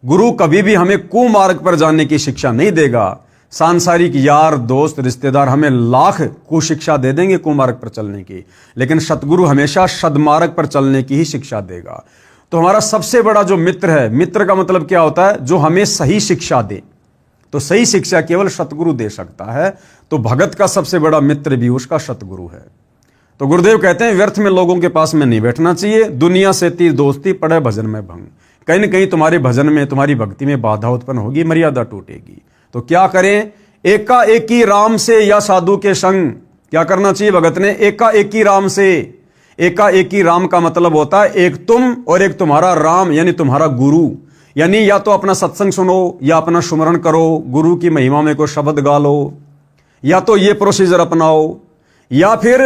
गुरु कभी भी हमें कुमार्ग पर जाने की शिक्षा नहीं देगा। सांसारिक यार दोस्त रिश्तेदार हमें लाख कुशिक्षा दे देंगे कुमार्ग पर चलने की, लेकिन सतगुरु हमेशा सदमार्ग पर चलने की ही शिक्षा देगा। तो हमारा सबसे बड़ा जो मित्र है, मित्र का मतलब क्या होता है, जो हमें सही शिक्षा दे। तो सही शिक्षा केवल सतगुरु दे सकता है। तो भगत का सबसे बड़ा मित्र भी उसका सतगुरु है। तो गुरुदेव कहते हैं व्यर्थ में लोगों के पास में नहीं बैठना चाहिए। दुनिया से ती दोस्ती, पड़े भजन में भंग। कहीं ना कहीं तुम्हारे भजन में, तुम्हारी भक्ति में बाधा उत्पन्न होगी, मर्यादा टूटेगी। तो क्या करें, एका एक ही राम से या साधु के संग। क्या करना चाहिए भगत ने, एका एक ही राम से। एका एक ही राम का मतलब होता है एक तुम और एक तुम्हारा राम, यानी तुम्हारा गुरु। यानी या तो अपना सत्संग सुनो या अपना सुमरण करो, गुरु की महिमा में कोई शब्द गा लो, या तो ये प्रोसीजर अपनाओ, या फिर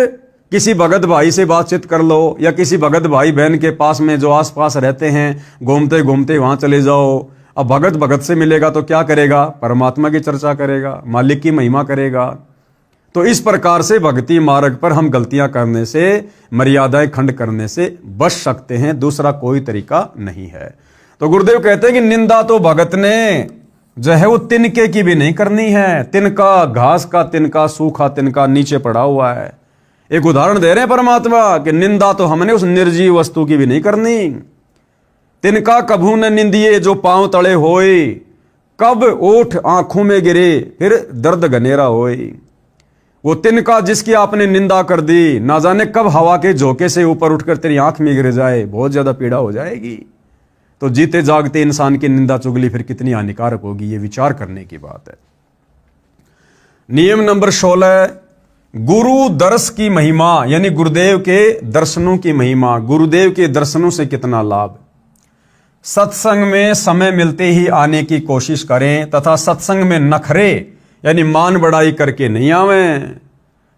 किसी भगत भाई से बातचीत कर लो, या किसी भगत भाई बहन के पास में जो आसपास रहते हैं घूमते घूमते वहां चले जाओ। अब भगत भगत से मिलेगा तो क्या करेगा, परमात्मा की चर्चा करेगा, मालिक की महिमा करेगा। तो इस प्रकार से भक्ति मार्ग पर हम गलतियां करने से, मर्यादाएं खंड करने से बच सकते हैं। दूसरा कोई तरीका नहीं है। तो गुरुदेव कहते हैं कि निंदा तो भगत ने जो है वो तिनके की भी नहीं करनी है। तिनका, घास का तिनका, सूखा तिनका नीचे पड़ा हुआ है। एक उदाहरण दे रहे हैं परमात्मा कि निंदा तो हमने उस निर्जीव वस्तु की भी नहीं करनी। तिनका कभू न निंदिए जो पांव तले होए, कब ओठ आंखों में गिरे फिर दर्द घनेरा होए। वो तिनका जिसकी आपने निंदा कर दी, ना जाने कब हवा के झोंके से ऊपर उठकर तेरी आंख में गिर जाए, बहुत ज्यादा पीड़ा हो जाएगी। तो जीते जागते इंसान की निंदा चुगली फिर कितनी हानिकारक होगी, ये विचार करने की बात है। नियम नंबर 16, गुरु दर्श की महिमा, यानी गुरुदेव के दर्शनों की महिमा। गुरुदेव के दर्शनों से कितना लाभ। सत्संग में समय मिलते ही आने की कोशिश करें तथा सत्संग में नखरे यानी मान बढ़ाई करके नहीं आवें,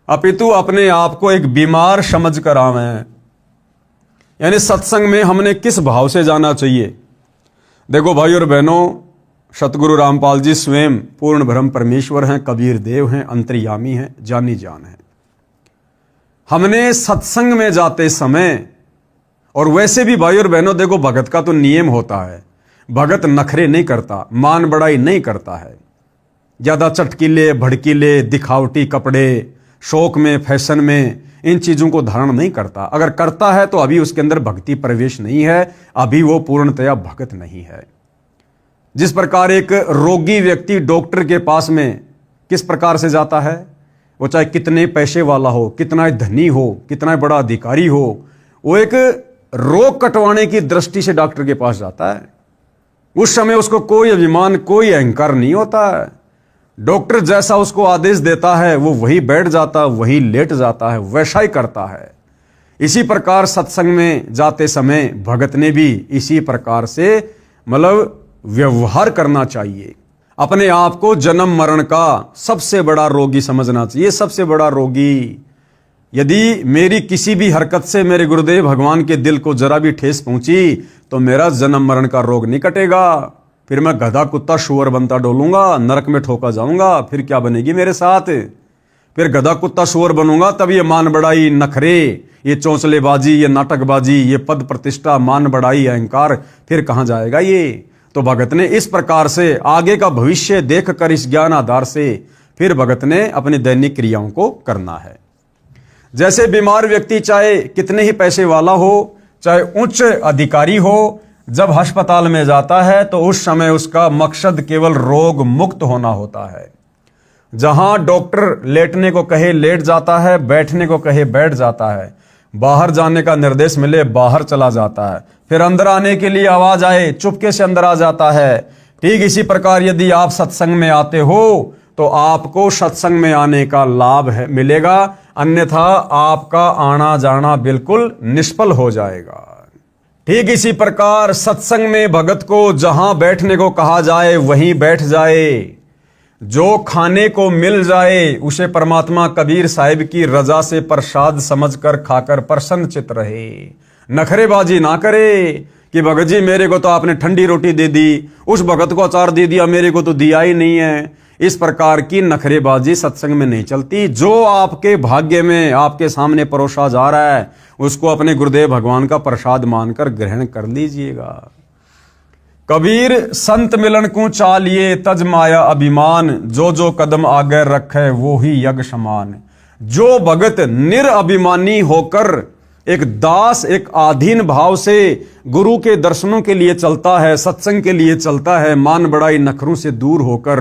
अपितु अपने आप को एक बीमार समझ कर आवें। यानी सत्संग में हमने किस भाव से जाना चाहिए। देखो भाई और बहनों, सतगुरु रामपाल जी स्वयं पूर्ण ब्रह्म परमेश्वर हैं, कबीर देव हैं, अंतर्यामी हैं, जानी जान हैं। हमने सत्संग में जाते समय, और वैसे भी भाई और बहनों देखो, भगत का तो नियम होता है, भगत नखरे नहीं करता, मान बढ़ाई नहीं करता है, ज्यादा चटकीले भड़कीले दिखावटी कपड़े, शौक में फैशन में इन चीजों को धारण नहीं करता। अगर करता है तो अभी उसके अंदर भक्ति प्रवेश नहीं है, अभी वो पूर्णतया भगत नहीं है। जिस प्रकार एक रोगी व्यक्ति डॉक्टर के पास में किस प्रकार से जाता है, वो चाहे कितने पैसे वाला हो, कितना धनी हो, कितना बड़ा अधिकारी हो, वो एक रोग कटवाने की दृष्टि से डॉक्टर के पास जाता है। उस समय उसको कोई अभिमान, कोई अहंकार नहीं होता है। डॉक्टर जैसा उसको आदेश देता है वो वही बैठ जाता, वही लेट जाता है, वैसा ही करता है। इसी प्रकार सत्संग में जाते समय भगत ने भी इसी प्रकार से मतलब व्यवहार करना चाहिए। अपने आप को जन्म मरण का सबसे बड़ा रोगी समझना चाहिए। सबसे बड़ा रोगी, यदि मेरी किसी भी हरकत से मेरे गुरुदेव भगवान के दिल को जरा भी ठेस पहुंची तो मेरा जन्म मरण का रोग नहीं कटेगा, फिर मैं गधा कुत्ता शुअर बनता डोलूंगा, नरक में ठोका जाऊंगा, फिर क्या बनेगी मेरे साथ। फिर गधा कुत्ता शुअर बनूंगा तब ये मान बढ़ाई, नखरे, ये चौंचलेबाजी, ये नाटकबाजी, ये पद प्रतिष्ठा, मान बढ़ाई, अहंकार फिर कहां जाएगा ये। तो भगत ने इस प्रकार से आगे का भविष्य देखकर इस ज्ञान आधार से फिर भगत ने अपनी दैनिक क्रियाओं को करना है। जैसे बीमार व्यक्ति चाहे कितने ही पैसे वाला हो, चाहे उच्च अधिकारी हो, जब अस्पताल में जाता है तो उस समय उसका मकसद केवल रोग मुक्त होना होता है। जहां डॉक्टर लेटने को कहे लेट जाता है, बैठने को कहे बैठ जाता है, बाहर जाने का निर्देश मिले बाहर चला जाता है, फिर अंदर आने के लिए आवाज आए चुपके से अंदर आ जाता है। ठीक इसी प्रकार यदि आप सत्संग में आते हो तो आपको सत्संग में आने का लाभ मिलेगा, अन्यथा आपका आना जाना बिल्कुल निष्फल हो जाएगा। ठीक इसी प्रकार सत्संग में भगत को जहां बैठने को कहा जाए वहीं बैठ जाए, जो खाने को मिल जाए उसे परमात्मा कबीर साहिब की रजा से प्रसाद समझकर खाकर प्रसन्न चित रहे। नखरेबाजी ना करे कि भगत जी मेरे को तो आपने ठंडी रोटी दे दी, उस भगत को अचार दे दिया, मेरे को तो दिया ही नहीं है। इस प्रकार की नखरेबाजी सत्संग में नहीं चलती। जो आपके भाग्य में आपके सामने परोसा जा रहा है उसको अपने गुरुदेव भगवान का प्रसाद मानकर ग्रहण कर लीजिएगा। कबीर संत मिलन को चालिए तज माया अभिमान, जो जो कदम आगे रखे वो ही यज्ञ समान। जो भगत निरअभिमानी होकर एक दास, एक आधीन भाव से गुरु के दर्शनों के लिए चलता है, सत्संग के लिए चलता है, मान बढ़ाई नखरों से दूर होकर,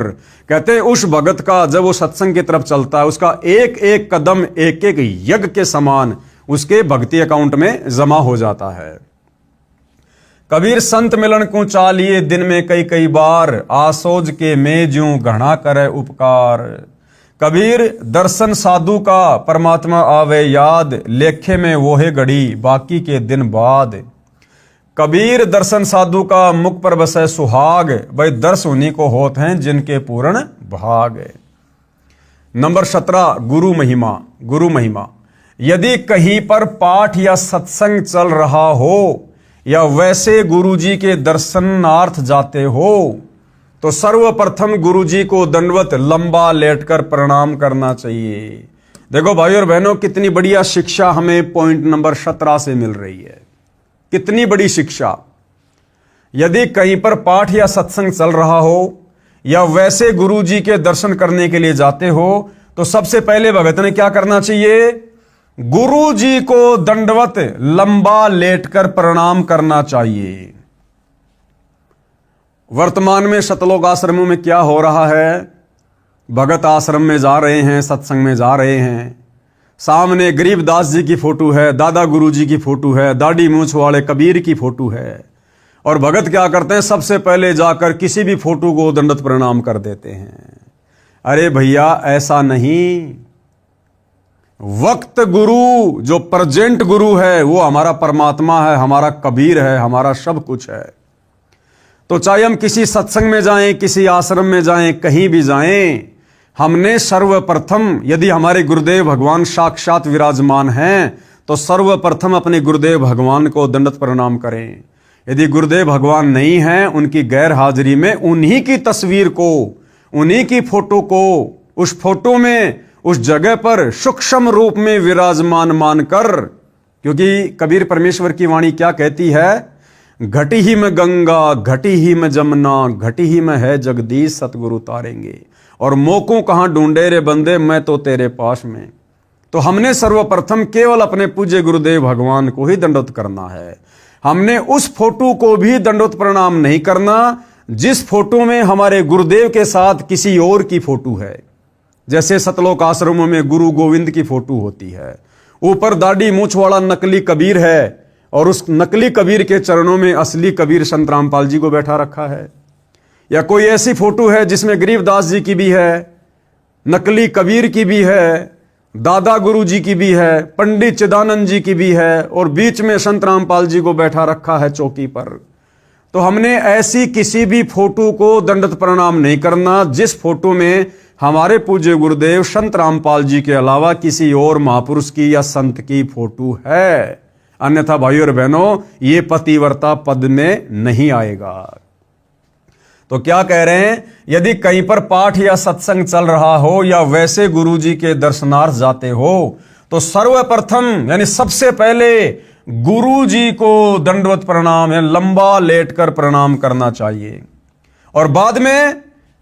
कहते हैं उस भगत का जब वो सत्संग की तरफ चलता है उसका एक एक कदम एक एक यज्ञ के समान उसके भक्ति अकाउंट में जमा हो जाता है। कबीर संत मिलन को चालिए दिन में कई कई बार, आसोज के में ज्यों घना करे उपकार। कबीर दर्शन साधु का परमात्मा आवे याद, लेखे में वो है घड़ी बाकी के दिन बाद। कबीर दर्शन साधु का मुख पर बसे सुहाग, भाई दर्श उन्हीं को होते हैं जिनके पूर्ण भाग। नंबर 17 गुरु महिमा। गुरु महिमा, यदि कहीं पर पाठ या सत्संग चल रहा हो या वैसे गुरुजी के दर्शनार्थ जाते हो तो सर्वप्रथम गुरुजी को दंडवत लंबा लेटकर प्रणाम करना चाहिए। देखो भाई और बहनों, कितनी बढ़िया शिक्षा हमें पॉइंट नंबर 17 से मिल रही है। कितनी बड़ी शिक्षा। यदि कहीं पर पाठ या सत्संग चल रहा हो या वैसे गुरुजी के दर्शन करने के लिए जाते हो तो सबसे पहले भगत ने क्या करना चाहिए? गुरु जी को दंडवत लंबा लेटकर प्रणाम करना चाहिए। वर्तमान में सतलोक आश्रमों में क्या हो रहा है? भगत आश्रम में जा रहे हैं, सत्संग में जा रहे हैं, सामने गरीबदास जी की फोटो है, दादा गुरु जी की फोटो है, दाढ़ी मूंछ वाले कबीर की फोटो है, और भगत क्या करते हैं? सबसे पहले जाकर किसी भी फोटो को दंडवत प्रणाम कर देते हैं। अरे भैया ऐसा नहीं। वक्त गुरु, जो प्रेजेंट गुरु है, वो हमारा परमात्मा है, हमारा कबीर है, हमारा सब कुछ है। तो चाहे हम किसी सत्संग में जाएं, किसी आश्रम में जाएं, कहीं भी जाएं, हमने सर्वप्रथम, यदि हमारे गुरुदेव भगवान साक्षात विराजमान हैं, तो सर्वप्रथम अपने गुरुदेव भगवान को दंडवत प्रणाम करें। यदि गुरुदेव भगवान नहीं हैं, उनकी गैर हाजिरी में उन्हीं की तस्वीर को, उन्हीं की फोटो को, उस फोटो में, उस जगह पर सूक्ष्म रूप में विराजमान मानकर, क्योंकि कबीर परमेश्वर की वाणी क्या कहती है? घटी ही में गंगा, घटी ही में जमुना, घटी ही में है जगदीश, सतगुरु तारेंगे। और मोको कहां ढूंढे रे बंदे, मैं तो तेरे पास में। तो हमने सर्वप्रथम केवल अपने पूज्य गुरुदेव भगवान को ही दंडवत करना है। हमने उस फोटो को भी दंडवत प्रणाम नहीं करना जिस फोटो में हमारे गुरुदेव के साथ किसी और की फोटो है। जैसे सतलोक आश्रमों में गुरु गोविंद की फोटो होती है, ऊपर दाढ़ी मूछ वाला नकली कबीर है, और उस नकली कबीर के चरणों में असली कबीर संत रामपाल जी को बैठा रखा है। या कोई ऐसी फोटो है जिसमें गरीबदास जी की भी है, नकली कबीर की भी है, दादा गुरु जी की भी है, पंडित चिदानंद जी की भी है, और बीच में संत रामपाल जी को बैठा रखा है चौकी पर। तो हमने ऐसी किसी भी फोटो को दंडवत प्रणाम नहीं करना जिस फोटो में हमारे पूज्य गुरुदेव संत रामपाल जी के अलावा किसी और महापुरुष की या संत की फोटो है। अन्यथा भाइयों और बहनों, ये पतिव्रता पद में नहीं आएगा। तो क्या कह रहे हैं? यदि कहीं पर पाठ या सत्संग चल रहा हो या वैसे गुरुजी के दर्शनार्थ जाते हो, तो सर्वप्रथम यानी सबसे पहले गुरुजी को दंडवत प्रणाम या लंबा लेटकर प्रणाम करना चाहिए। और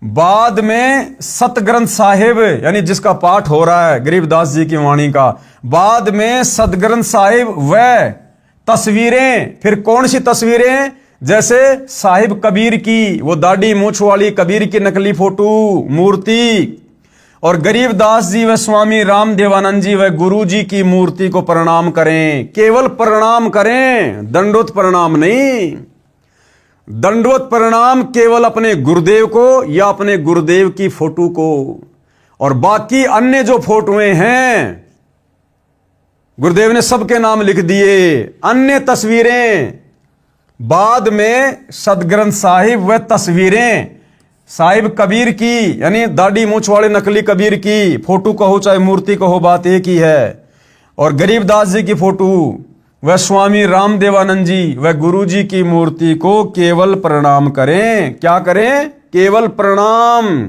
बाद में सतग्रंथ साहिब यानी जिसका पाठ हो रहा है गरीबदास जी की वाणी का, बाद में सतग्रंथ साहिब व तस्वीरें। फिर कौन सी तस्वीरें? जैसे साहिब कबीर की, वो दाढ़ी मूछ वाली कबीर की नकली फोटो मूर्ति, और गरीबदास जी व स्वामी रामदेवानंद जी व गुरु जी की मूर्ति को प्रणाम करें। केवल प्रणाम करें, दंडवत प्रणाम नहीं। दंडवत प्रणाम केवल अपने गुरुदेव को या अपने गुरुदेव की फोटो को। और बाकी अन्य जो फोटोएं हैं, गुरुदेव ने सबके नाम लिख दिए। अन्य तस्वीरें बाद में सदग्रंथ साहिब व तस्वीरें साहिब कबीर की यानी दाढ़ी मूछ वाले नकली कबीर की फोटो कहो चाहे मूर्ति कहो, बात एक ही है। और गरीबदास जी की फोटो व स्वामी रामदेवानंद जी व गुरु जी की मूर्ति को केवल प्रणाम करें। क्या करें? केवल प्रणाम,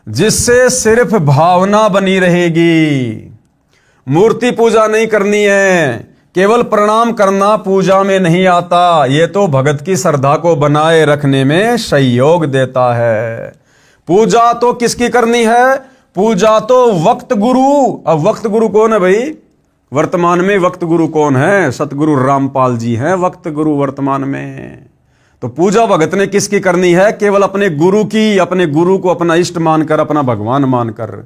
जिससे सिर्फ भावना बनी रहेगी। मूर्ति पूजा नहीं करनी है, केवल प्रणाम करना पूजा में नहीं आता। ये तो भगत की श्रद्धा को बनाए रखने में सहयोग देता है। पूजा तो किसकी करनी है? पूजा तो वक्त गुरु। अब वक्त गुरु कौन है भाई? वर्तमान में वक्त गुरु कौन है? सतगुरु रामपाल जी हैं वक्त गुरु वर्तमान में। तो पूजा भगत ने किसकी करनी है? केवल अपने गुरु की, अपने गुरु को अपना इष्ट मानकर, अपना भगवान मानकर।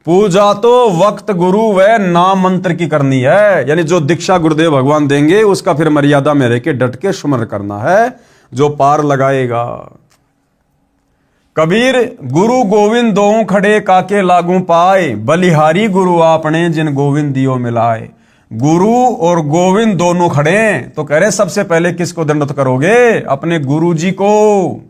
पूजा तो वक्त गुरु व नाम मंत्र की करनी है, यानी जो दीक्षा गुरुदेव भगवान देंगे उसका फिर मर्यादा में रह के डट के सुमर करना है, जो पार लगाएगा। कबीर गुरु गोविंद दोऊ खड़े काके लागू पाए, बलिहारी गुरु आपने जिन गोविंद दियो मिलाए। गुरु और गोविंद दोनों खड़े, तो कह रहे सबसे पहले किसको दंडवत करोगे? अपने गुरु जी को।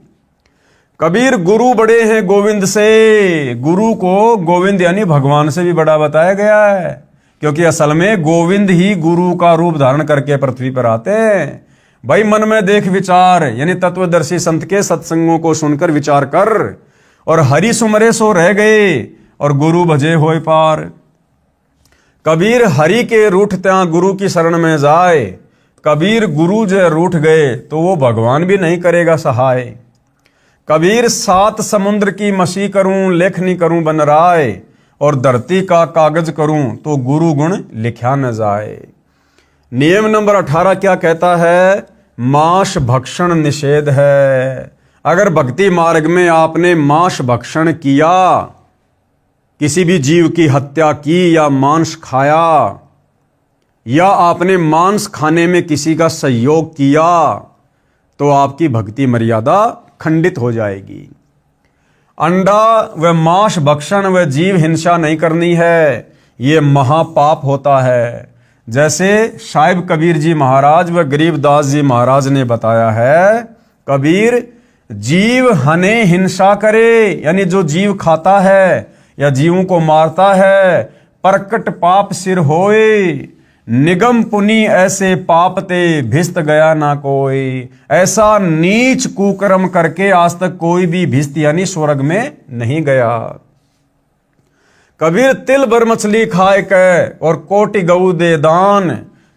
कबीर गुरु बड़े हैं गोविंद से। गुरु को गोविंद यानी भगवान से भी बड़ा बताया गया है, क्योंकि असल में गोविंद ही गुरु का रूप धारण करके पृथ्वी पर आते हैं। भाई मन में देख विचार, यानी तत्वदर्शी संत के सत्संगों को सुनकर विचार कर, और हरि सुमरे सो रह गए और गुरु भजे होय पार। कबीर हरि के रूठ त्या गुरु की शरण में जाए। कबीर गुरु जो रूठ गए तो वो भगवान भी नहीं करेगा सहाय। कबीर सात समुद्र की मसी करूं, लेखनी करूं बन राय, और धरती का कागज करूं तो गुरु गुण लिखा न जाए। नियम नंबर 18 क्या कहता है? मांस भक्षण निषेध है। अगर भक्ति मार्ग में आपने मांस भक्षण किया, किसी भी जीव की हत्या की या मांस खाया, या आपने मांस खाने में किसी का सहयोग किया, तो आपकी भक्ति मर्यादा खंडित हो जाएगी। अंडा व मांस भक्षण व जीव हिंसा नहीं करनी है, ये महापाप होता है। जैसे साहिब कबीर जी महाराज व गरीबदास जी महाराज ने बताया है, कबीर जीव हने हिंसा करे, यानी जो जीव खाता है या जीवों को मारता है, प्रकट पाप सिर होए, निगम पुनि ऐसे पाप ते भिस्त गया ना कोई। ऐसा नीच कुकर्म करके आज तक कोई भी भिस्त यानी स्वर्ग में नहीं गया। कबीर तिल भर मछली खाए के और कोटि गऊ दे दान,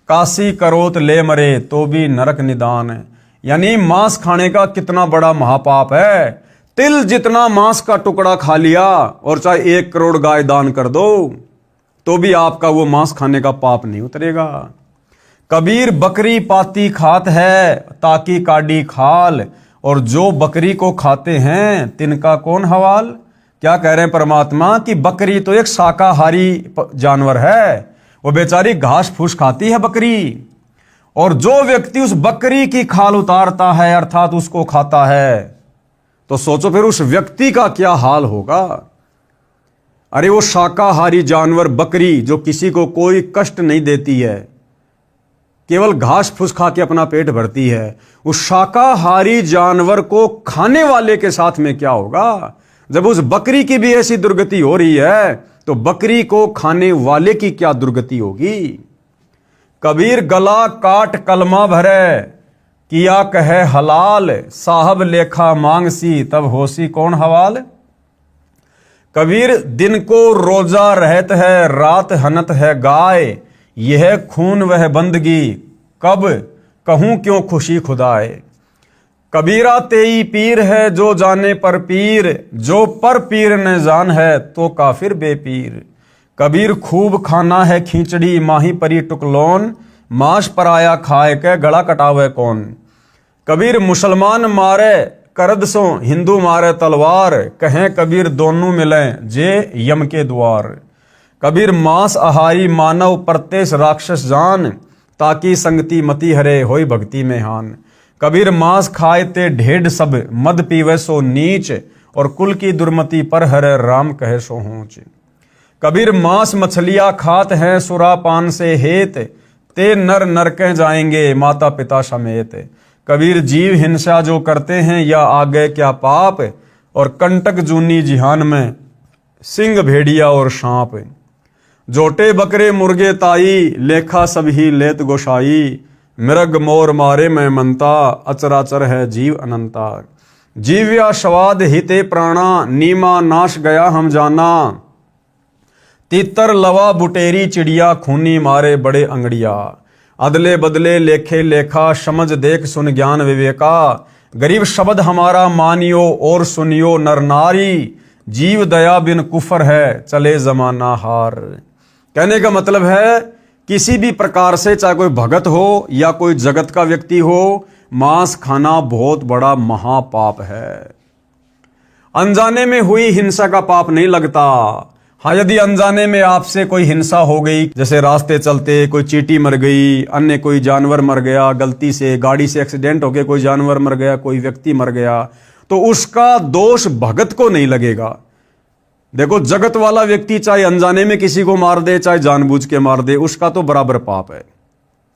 काशी करोत ले मरे तो भी नरक निदान। यानी मांस खाने का कितना बड़ा महापाप है। तिल जितना मांस का टुकड़ा खा लिया और चाहे 1 करोड़ गाय दान कर दो तो भी आपका वो मांस खाने का पाप नहीं उतरेगा। कबीर बकरी पाती खात है ताकि काडी खाल, और जो बकरी को खाते हैं तिनका कौन हवाल। क्या कह रहे हैं परमात्मा कि बकरी तो एक शाकाहारी जानवर है, वो बेचारी घास फूस खाती है बकरी, और जो व्यक्ति उस बकरी की खाल उतारता है अर्थात उसको खाता है, तो सोचो फिर उस व्यक्ति का क्या हाल होगा। अरे वो शाकाहारी जानवर बकरी जो किसी को कोई कष्ट नहीं देती है, केवल घास फूस खा के अपना पेट भरती है, उस शाकाहारी जानवर को खाने वाले के साथ में क्या होगा। जब उस बकरी की भी ऐसी दुर्गति हो रही है तो बकरी को खाने वाले की क्या दुर्गति होगी। कबीर गला काट कलमा भरे, किया कहे हलाल, साहब लेखा मांगसी तब होसी कौन हवाल। कबीर दिन को रोजा रहत है रात हनत है गाय, यह खून वह बंदगी कब कहूं क्यों खुशी खुदाए। कबीरा तेई पीर है जो जाने पर पीर, जो पर पीर न जान है तो काफिर बेपीर। कबीर खूब खाना है खींचड़ी माही परी टुकलोन, मांस पराया खाए के गला कटावे कौन। कबीर मुसलमान मारे करद सो हिंदू मारे तलवार, कहें कबीर दोनों मिलें जे यम के द्वार। कबीर मांस आहारी मानव प्रत्येष राक्षस जान, ताकि संगति मति हरे होई भक्ति में हान। कबीर मांस खाए ते ढेढ़ सब मद पीवे सो नीच, और कुल की दुर्मति पर हरे राम कहे सो ऊंच। कबीर मांस मछलियां खात हैं सुरापान से हेत, ते नर नरके जाएंगे माता पिता समेत। कबीर जीव हिंसा जो करते हैं या आगे क्या पाप, और कंटक जूनी जिहान में सिंह भेड़िया और सांप। जोटे बकरे मुर्गे ताई लेखा सभी लेत गोसाई, मृग मोर मारे में मनता अचराचर है जीव अनंता। जीव्या स्वाद हिते प्राणा नीमा नाश गया हम जाना, तीतर लवा बुटेरी चिड़िया खूनी मारे बड़े अंगड़िया। अदले बदले लेखे लेखा समझ देख सुन ज्ञान विवेका, गरीब शब्द हमारा मानियो और सुनियो नर नारी, जीव दया बिन कुफर है चले जमाना हार। कहने का मतलब है किसी भी प्रकार से चाहे कोई भगत हो या कोई जगत का व्यक्ति हो, मांस खाना बहुत बड़ा महापाप है। अनजाने में हुई हिंसा का पाप नहीं लगता। हाँ, यदि अनजाने में आपसे कोई हिंसा हो गई, जैसे रास्ते चलते कोई चींटी मर गई, अन्य कोई जानवर मर गया, गलती से गाड़ी से एक्सीडेंट होकर कोई जानवर मर गया, कोई व्यक्ति मर गया, तो उसका दोष भगत को नहीं लगेगा। देखो, जगत वाला व्यक्ति चाहे अनजाने में किसी को मार दे चाहे जानबूझ के मार दे, उसका तो बराबर पाप है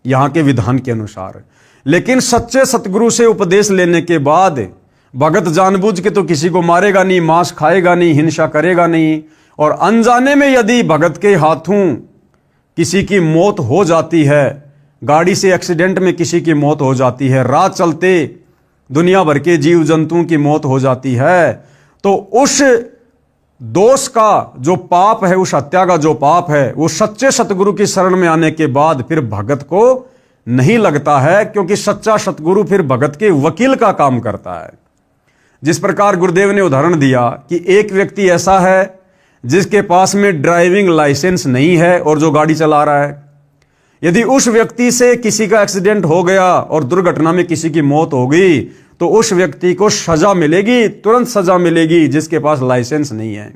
यहां के विधान के अनुसार। लेकिन सच्चे सतगुरु से उपदेश लेने के बाद भगत जानबूझ के तो किसी को मारेगा नहीं, मांस खाएगा नहीं, हिंसा करेगा नहीं। और अनजाने में यदि भगत के हाथों किसी की मौत हो जाती है, गाड़ी से एक्सीडेंट में किसी की मौत हो जाती है, राह चलते दुनिया भर के जीव जंतुओं की मौत हो जाती है, तो उस दोष का जो पाप है, उस हत्या का जो पाप है, वो सच्चे सतगुरु की शरण में आने के बाद फिर भगत को नहीं लगता है, क्योंकि सच्चा सतगुरु फिर भगत के वकील का काम करता है। जिस प्रकार गुरुदेव ने उदाहरण दिया कि एक व्यक्ति ऐसा है जिसके पास में ड्राइविंग लाइसेंस नहीं है और जो गाड़ी चला रहा है, यदि उस व्यक्ति से किसी का एक्सीडेंट हो गया और दुर्घटना में किसी की मौत हो गई, तो उस व्यक्ति को सजा मिलेगी, तुरंत सजा मिलेगी, जिसके पास लाइसेंस नहीं है।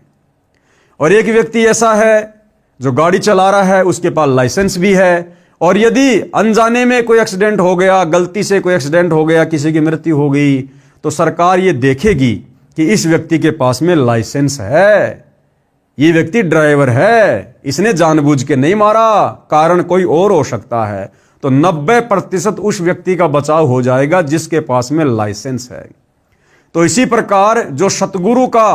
और एक व्यक्ति ऐसा है जो गाड़ी चला रहा है, उसके पास लाइसेंस भी है, और यदि अनजाने में कोई एक्सीडेंट हो गया, गलती से कोई एक्सीडेंट हो गया, किसी की मृत्यु हो गई, तो सरकार ये देखेगी कि इस व्यक्ति के पास में लाइसेंस है, ये व्यक्ति ड्राइवर है, इसने जानबूझ के नहीं मारा, कारण कोई और हो सकता है, तो 90% उस व्यक्ति का बचाव हो जाएगा जिसके पास में लाइसेंस है। तो इसी प्रकार जो सतगुरु का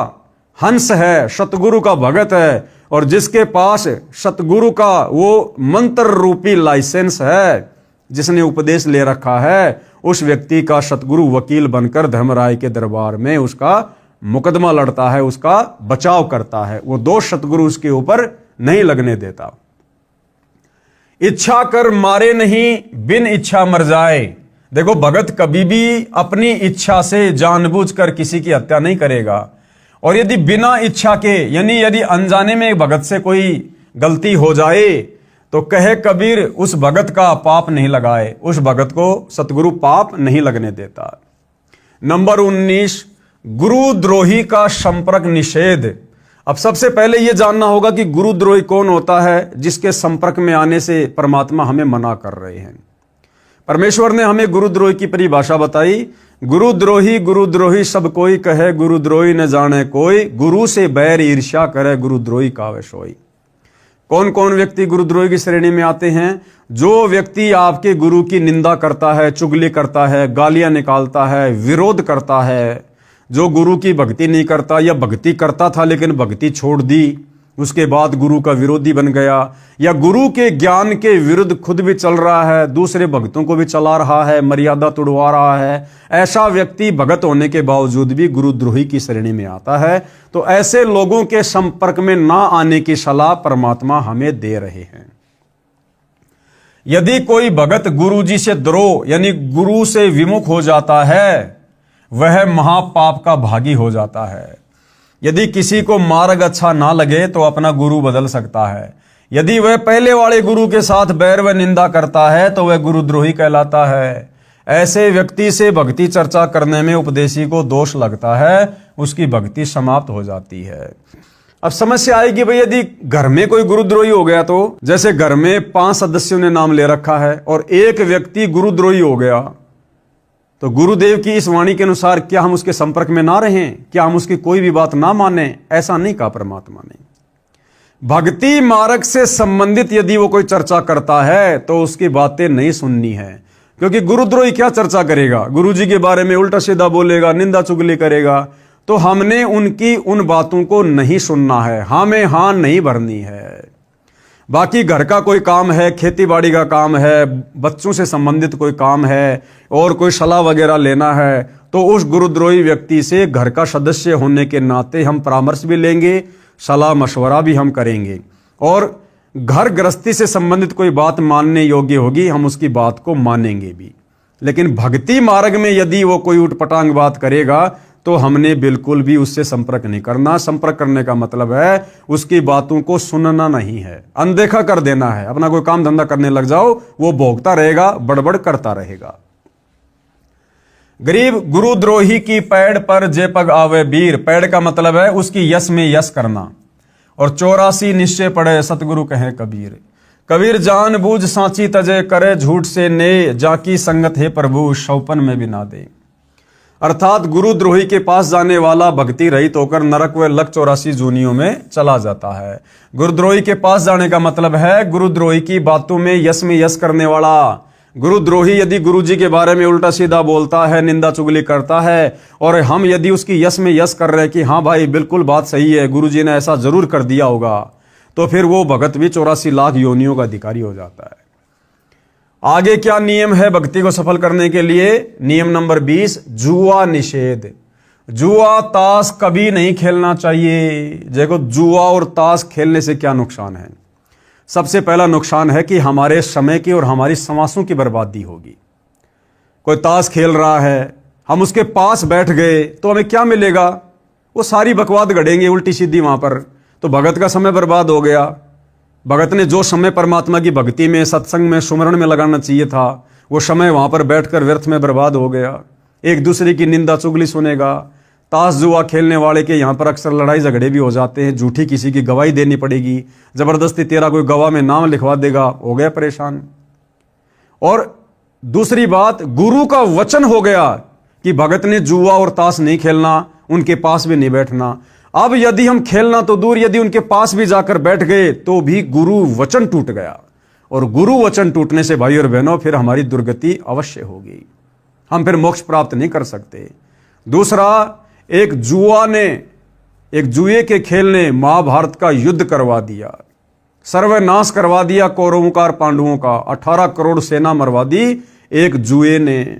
हंस है, सतगुरु का भगत है, और जिसके पास सतगुरु का वो मंत्र रूपी लाइसेंस है, जिसने उपदेश ले रखा है, उस व्यक्ति का सतगुरु वकील बनकर धर्मराय के दरबार में उसका मुकदमा लड़ता है, उसका बचाव करता है। वो दोष सतगुरु उसके ऊपर नहीं लगने देता। इच्छा कर मारे नहीं, बिन इच्छा मर जाए। देखो, भगत कभी भी अपनी इच्छा से जानबूझकर किसी की हत्या नहीं करेगा, और यदि बिना इच्छा के, यानी यदि अनजाने में भगत से कोई गलती हो जाए तो कहे कबीर उस भगत का पाप नहीं लगाए, उस भगत को सतगुरु पाप नहीं लगने देता। नंबर 19, गुरुद्रोही का संपर्क निषेध। अब सबसे पहले यह जानना होगा कि गुरुद्रोही कौन होता है, जिसके संपर्क में आने से परमात्मा हमें मना कर रहे हैं। परमेश्वर ने हमें गुरुद्रोही की परिभाषा बताई। गुरुद्रोही सब कोई कहे, गुरुद्रोही न जाने कोई, गुरु से बैर ईर्ष्या करे, गुरुद्रोही कावे सोई। कौन कौन व्यक्ति गुरुद्रोही की श्रेणी में आते हैं? जो व्यक्ति आपके गुरु की निंदा करता है, चुगली करता है, गालियां निकालता है, विरोध करता है, जो गुरु की भक्ति नहीं करता, या भक्ति करता था लेकिन भक्ति छोड़ दी, उसके बाद गुरु का विरोधी बन गया, या गुरु के ज्ञान के विरुद्ध खुद भी चल रहा है, दूसरे भक्तों को भी चला रहा है, मर्यादा तोड़वा रहा है, ऐसा व्यक्ति भगत होने के बावजूद भी गुरुद्रोही की श्रेणी में आता है। तो ऐसे लोगों के संपर्क में ना आने की सलाह परमात्मा हमें दे रहे हैं। यदि कोई भगत गुरु जी से द्रोह यानी गुरु से विमुख हो जाता है, वह महापाप का भागी हो जाता है। यदि किसी को मार्ग अच्छा ना लगे तो अपना गुरु बदल सकता है। यदि वह पहले वाले गुरु के साथ बैर व निंदा करता है तो वह गुरुद्रोही कहलाता है। ऐसे व्यक्ति से भक्ति चर्चा करने में उपदेशी को दोष लगता है, उसकी भक्ति समाप्त हो जाती है। अब समस्या आएगी भाई, यदि घर में कोई गुरुद्रोही हो गया तो, जैसे घर में 5 सदस्यों ने नाम ले रखा है और एक व्यक्ति गुरुद्रोही हो गया, तो गुरुदेव की इस वाणी के अनुसार क्या हम उसके संपर्क में ना रहें? क्या हम उसकी कोई भी बात ना माने? ऐसा नहीं कहा परमात्मा ने। भक्ति मार्ग से संबंधित यदि वो कोई चर्चा करता है तो उसकी बातें नहीं सुननी है, क्योंकि गुरुद्रोही क्या चर्चा करेगा? गुरुजी के बारे में उल्टा सीधा बोलेगा, निंदा चुगली करेगा। तो हमने उनकी उन बातों को नहीं सुनना है, हमें हां नहीं भरनी है। बाकी घर का कोई काम है, खेती बाड़ी का काम है, बच्चों से संबंधित कोई काम है, और कोई सलाह वगैरह लेना है, तो उस गुरुद्रोही व्यक्ति से घर का सदस्य होने के नाते हम परामर्श भी लेंगे, सलाह मशवरा भी हम करेंगे, और घर गृहस्थी से संबंधित कोई बात मानने योग्य होगी हम उसकी बात को मानेंगे भी। लेकिन भक्ति मार्ग में यदि वो कोई उटपटांग बात करेगा तो हमने बिल्कुल भी उससे संपर्क नहीं करना। संपर्क करने का मतलब है उसकी बातों को सुनना नहीं है, अनदेखा कर देना है। अपना कोई काम धंधा करने लग जाओ, वो भोगता रहेगा, बड़बड़ करता रहेगा। गरीब गुरुद्रोही की पैड़ पर जे पग आवे बीर। पैड़ का मतलब है उसकी यश में यश करना। और 84 निश्चय पड़े सतगुरु कहे कबीर। कबीर जान बूझ सांची तजे करे, झूठ से ने जाकी संगत है प्रभु, शौपन में भी ना दे। अर्थात गुरुद्रोही के पास जाने वाला भक्ति रहित होकर नरक व लक 84 जूनियों में चला जाता है। गुरुद्रोही के पास जाने का मतलब है गुरुद्रोही की बातों में यश करने वाला। गुरुद्रोही यदि गुरुजी के बारे में उल्टा सीधा बोलता है, निंदा चुगली करता है, और हम यदि उसकी यश कर रहे हैं कि हाँ भाई बिल्कुल बात सही है, गुरुजी ने ऐसा जरूर कर दिया होगा, तो फिर वो भगत भी 84 लाख योनियों का अधिकारी हो जाता है। आगे क्या नियम है भक्ति को सफल करने के लिए? नियम नंबर 20, जुआ निषेध। जुआ ताश कभी नहीं खेलना चाहिए। देखो, जुआ और ताश खेलने से क्या नुकसान है? सबसे पहला नुकसान है कि हमारे समय की और हमारी समासों की बर्बादी होगी। कोई ताश खेल रहा है, हम उसके पास बैठ गए तो हमें क्या मिलेगा? वो सारी बकवाद गढ़ेंगे उल्टी सीधी वहां पर, तो भगत का समय बर्बाद हो गया। भगत ने जो समय परमात्मा की भक्ति में, सत्संग में, सुमरण में लगाना चाहिए था, वो समय वहां पर बैठकर व्यर्थ में बर्बाद हो गया। एक दूसरे की निंदा चुगली सुनेगा। ताश जुआ खेलने वाले के यहाँ पर अक्सर लड़ाई झगड़े भी हो जाते हैं, झूठी किसी की गवाही देनी पड़ेगी, जबरदस्ती तेरा कोई गवाह में नाम लिखवा देगा, हो गया परेशान। और दूसरी बात, गुरु का वचन हो गया कि भगत ने जुआ और ताश नहीं खेलना, उनके पास भी नहीं बैठना। अब यदि हम खेलना तो दूर, यदि उनके पास भी जाकर बैठ गए तो भी गुरु वचन टूट गया, और गुरु वचन टूटने से भाई और बहनों फिर हमारी दुर्गति अवश्य होगी, हम फिर मोक्ष प्राप्त नहीं कर सकते। दूसरा, एक जुए के खेल ने महाभारत का युद्ध करवा दिया, सर्वनाश करवा दिया कौरवों का और पांडवों का। 18 करोड़ सेना मरवा दी एक जुए ने।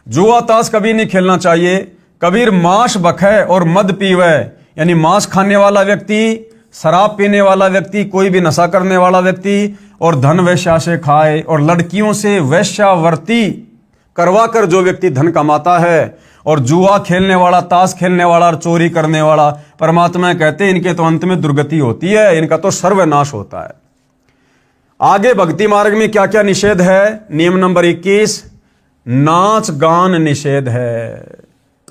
जुआ ताश कभी नहीं खेलना चाहिए। कबीर मांस बखे और मद पीवे, यानी मांस खाने वाला व्यक्ति, शराब पीने वाला व्यक्ति, कोई भी नशा करने वाला व्यक्ति, और धन वैश्या से खाए, और लड़कियों से वैश्यावर्ती करवाकर जो व्यक्ति धन कमाता है, और जुआ खेलने वाला, ताश खेलने वाला और चोरी करने वाला, परमात्मा कहते हैं इनके तो अंत में दुर्गति होती है, इनका तो सर्वनाश होता है। आगे भक्ति मार्ग में क्या क्या निषेध है? नियम नंबर 21, नाच गान निषेध है।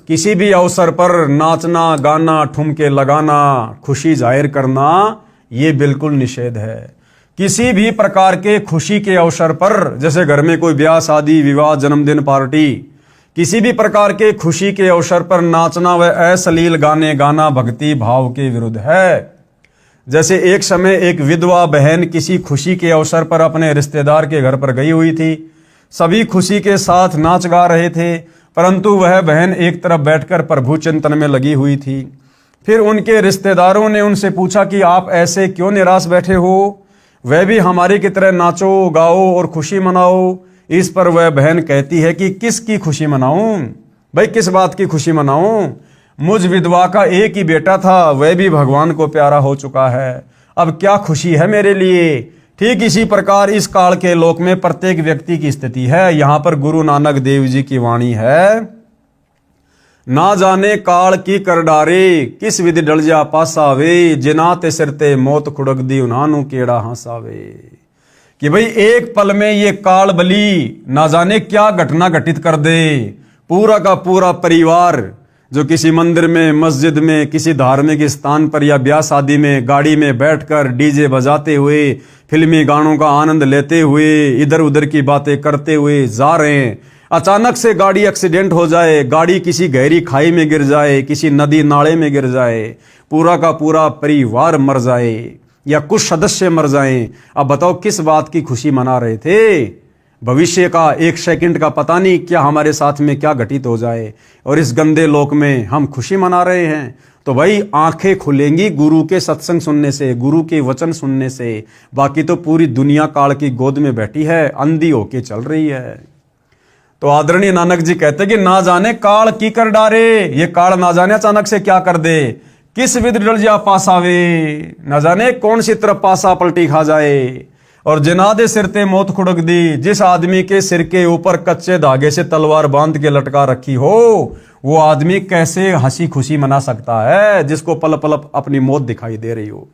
किसी भी अवसर पर नाचना, गाना, ठुमके लगाना, खुशी जाहिर करना, यह बिल्कुल निषेध है। किसी भी प्रकार के खुशी के अवसर पर, जैसे घर में कोई ब्याह, शादी, विवाह, जन्मदिन, पार्टी, किसी भी प्रकार के खुशी के अवसर पर नाचना व अश्लील गाने गाना भक्ति भाव के विरुद्ध है। जैसे एक समय एक विधवा बहन किसी खुशी के अवसर पर अपने रिश्तेदार के घर पर गई हुई थी। सभी खुशी के साथ नाच गा रहे थे, परंतु वह बहन एक तरफ बैठकर प्रभु चिंतन में लगी हुई थी। फिर उनके रिश्तेदारों ने उनसे पूछा कि आप ऐसे क्यों निराश बैठे हो, वह भी हमारी की तरह नाचो, गाओ और खुशी मनाओ। इस पर वह बहन कहती है कि किसकी खुशी मनाऊं भाई, किस बात की खुशी मनाऊं? मुझ विधवा का एक ही बेटा था, वह भी भगवान को प्यारा हो चुका है, अब क्या खुशी है मेरे लिए? ठीक इसी प्रकार इस काल के लोक में प्रत्येक व्यक्ति की स्थिति है। यहां पर गुरु नानक देव जी की वाणी है, ना जाने काल की कर डारे, किस विधि डल जा पासावे, जिनाते सिरते मौत खुड़क दी उन्हानू केड़ा हंसावे। कि भाई एक पल में ये काल बली ना जाने क्या घटना घटित कर दे। पूरा का पूरा परिवार जो किसी मंदिर में, मस्जिद में, किसी धार्मिक स्थान पर या ब्याह शादी में गाड़ी में बैठकर डीजे बजाते हुए, फिल्मी गानों का आनंद लेते हुए, इधर उधर की बातें करते हुए जा रहे हैं, अचानक से गाड़ी एक्सीडेंट हो जाए, गाड़ी किसी गहरी खाई में गिर जाए, किसी नदी नाले में गिर जाए, पूरा का पूरा परिवार मर जाए या कुछ सदस्य मर जाएं, अब बताओ किस बात की खुशी मना रहे थे? भविष्य का एक सेकंड का पता नहीं क्या हमारे साथ में क्या घटित हो जाए, और इस गंदे लोक में हम खुशी मना रहे हैं। तो भाई आंखें खुलेंगी गुरु के सत्संग सुनने से, गुरु के वचन सुनने से। बाकी तो पूरी दुनिया काल की गोद में बैठी है, अंधी होके चल रही है। तो आदरणीय नानक जी कहते कि ना जाने काल की कर डारे, ये काल ना जाने अचानक से क्या कर दे, किस विधि डल जा पासावे, न जाने कौन सी तरफ पासा पलटी खा जाए, और जिनादे सिरते मौत खुड़क दी, जिस आदमी के सिर के ऊपर कच्चे धागे से तलवार बांध के लटका रखी हो, वो आदमी कैसे हंसी खुशी मना सकता है जिसको पल पल अपनी मौत दिखाई दे रही हो?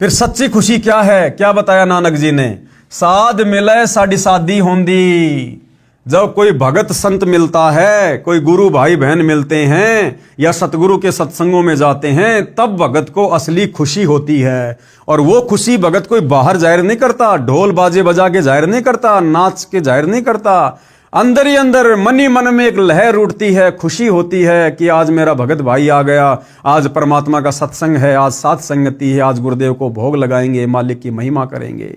फिर सच्ची खुशी क्या है? क्या बताया नानक जी ने? साध मिले साड़ी शादी होंदी। जब कोई भगत संत मिलता है, कोई गुरु भाई बहन मिलते हैं या सतगुरु के सत्संगों में जाते हैं, तब भगत को असली खुशी होती है। और वो खुशी भगत कोई बाहर जाहिर नहीं करता, ढोल बाजे बजा के जाहिर नहीं करता, नाच के जाहिर नहीं करता, अंदर ही अंदर मन ही मन में एक लहर उठती है, खुशी होती है कि आज मेरा भगत भाई आ गया, आज परमात्मा का सत्संग है, आज साथ संगति है, आज गुरुदेव को भोग लगाएंगे, मालिक की महिमा करेंगे,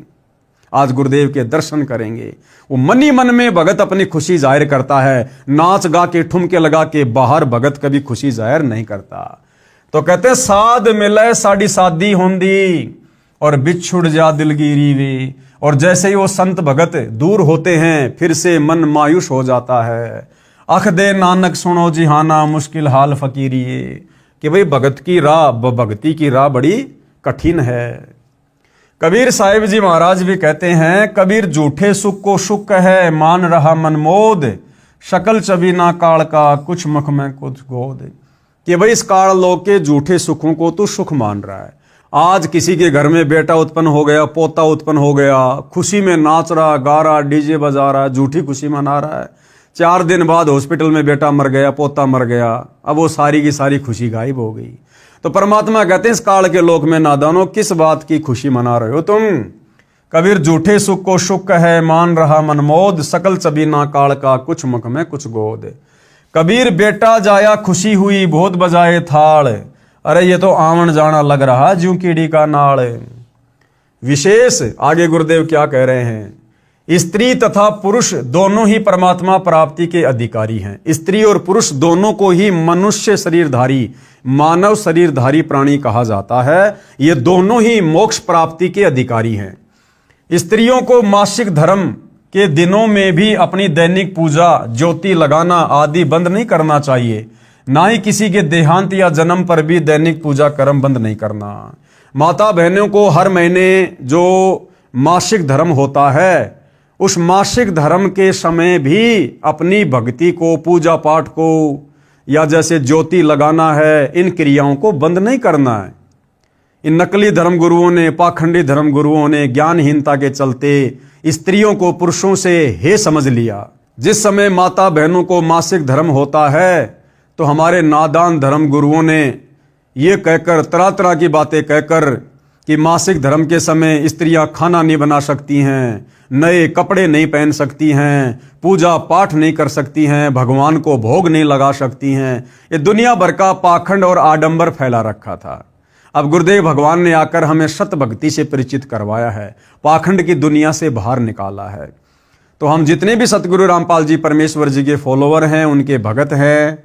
आज गुरुदेव के दर्शन करेंगे। वो मन ही मन में भगत अपनी खुशी जाहिर करता है, नाच गा के ठुमके लगा के बाहर भगत कभी खुशी जाहिर नहीं करता। तो कहते हैं साध मिले साड़ी शादी होंदी, और बिछुड़ जा दिलगिरी वे। और जैसे ही वो संत भगत दूर होते हैं, फिर से मन मायूस हो जाता है। अख दे नानक सुनो जिहाना, मुश्किल हाल फकीरिए। कि भाई भगत की राह, भक्ति की राह बड़ी कठिन है। कबीर साहिब जी महाराज भी कहते हैं, कबीर झूठे सुख को सुख है, मान रहा मनमोद, शकल चबी ना काल का, कुछ मुख में कुछ गोद। कि भाई इस काल लोक के झूठे सुखों को तू सुख मान रहा है। आज किसी के घर में बेटा उत्पन्न हो गया, पोता उत्पन्न हो गया, खुशी में नाच रहा, गा रहा, डीजे बजा रहा, झूठी खुशी मना रहा है। 4 दिन बाद हॉस्पिटल में बेटा मर गया, पोता मर गया, अब वो सारी की सारी खुशी गायब हो गई। तो परमात्मा कहते हैं इस काल के लोक में नादानो, किस बात की खुशी मना रहे हो तुम? कबीर झूठे सुख को सुख है, मान रहा मनमोद, सकल चबी ना काल का, कुछ मुख में कुछ गोद। कबीर बेटा जाया खुशी हुई बहुत बजाए थाल। अरे ये तो आवन जाना लग रहा ज्यों कीड़ी का नाल। विशेष आगे गुरुदेव क्या कह रहे हैं, स्त्री तथा पुरुष दोनों ही परमात्मा प्राप्ति के अधिकारी हैं। स्त्री और पुरुष दोनों को ही मनुष्य शरीरधारी, मानव शरीरधारी प्राणी कहा जाता है। ये दोनों ही मोक्ष प्राप्ति के अधिकारी हैं। स्त्रियों को मासिक धर्म के दिनों में भी अपनी दैनिक पूजा, ज्योति लगाना आदि बंद नहीं करना चाहिए। ना ही किसी के देहांत या जन्म पर भी दैनिक पूजा कर्म बंद नहीं करना। माता बहनों को हर महीने जो मासिक धर्म होता है, उस मासिक धर्म के समय भी अपनी भक्ति को, पूजा पाठ को या जैसे ज्योति लगाना है, इन क्रियाओं को बंद नहीं करना है। इन नकली धर्म गुरुओं ने, पाखंडी धर्म गुरुओं ने ज्ञानहीनता के चलते स्त्रियों को पुरुषों से हे समझ लिया। जिस समय माता बहनों को मासिक धर्म होता है तो हमारे नादान धर्म गुरुओं ने ये कहकर, तरह तरह की बातें कहकर कि मासिक धर्म के समय स्त्रियां खाना नहीं बना सकती हैं, नए कपड़े नहीं पहन सकती हैं, पूजा पाठ नहीं कर सकती हैं, भगवान को भोग नहीं लगा सकती हैं। ये दुनिया भर का पाखंड और आडंबर फैला रखा था। अब गुरुदेव भगवान ने आकर हमें सत भक्ति से परिचित करवाया है, पाखंड की दुनिया से बाहर निकाला है। तो हम जितने भी सतगुरु रामपाल जी परमेश्वर जी के फॉलोवर हैं, उनके भगत हैं,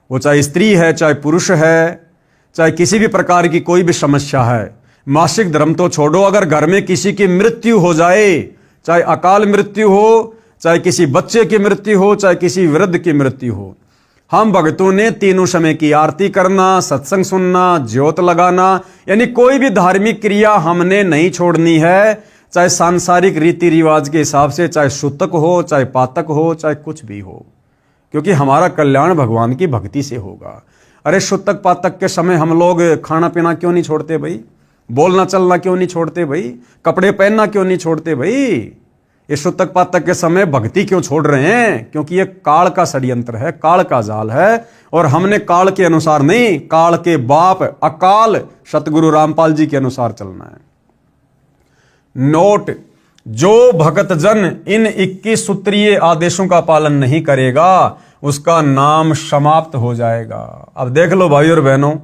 वो चाहे स्त्री है, चाहे पुरुष है, चाहे किसी भी प्रकार की कोई भी समस्या है, मासिक धर्म तो छोड़ो, अगर घर में किसी की मृत्यु हो जाए, चाहे अकाल मृत्यु हो, चाहे किसी बच्चे की मृत्यु हो, चाहे किसी वृद्ध की मृत्यु हो, हम भक्तों ने तीनों समय की आरती करना, सत्संग सुनना, ज्योत लगाना, यानी कोई भी धार्मिक क्रिया हमने नहीं छोड़नी है। चाहे सांसारिक रीति रिवाज के हिसाब से, चाहे सूतक हो, चाहे पातक हो, चाहे कुछ भी हो, क्योंकि हमारा कल्याण भगवान की भक्ति से होगा। अरे सूतक पातक के समय हम लोग खाना पीना क्यों नहीं छोड़ते भाई? बोलना चलना क्यों नहीं छोड़ते भाई? कपड़े पहनना क्यों नहीं छोड़ते भाई? ये सूतक पातक के समय भक्ति क्यों छोड़ रहे हैं? क्योंकि ये काल का षड्यंत्र है, काल का जाल है, और हमने काल के अनुसार नहीं, काल के बाप अकाल सतगुरु रामपाल जी के अनुसार चलना है। नोट, जो भक्त जन इन 21 सूत्रीय आदेशों का पालन नहीं करेगा उसका नाम समाप्त हो जाएगा। अब देख लो भाई और बहनों,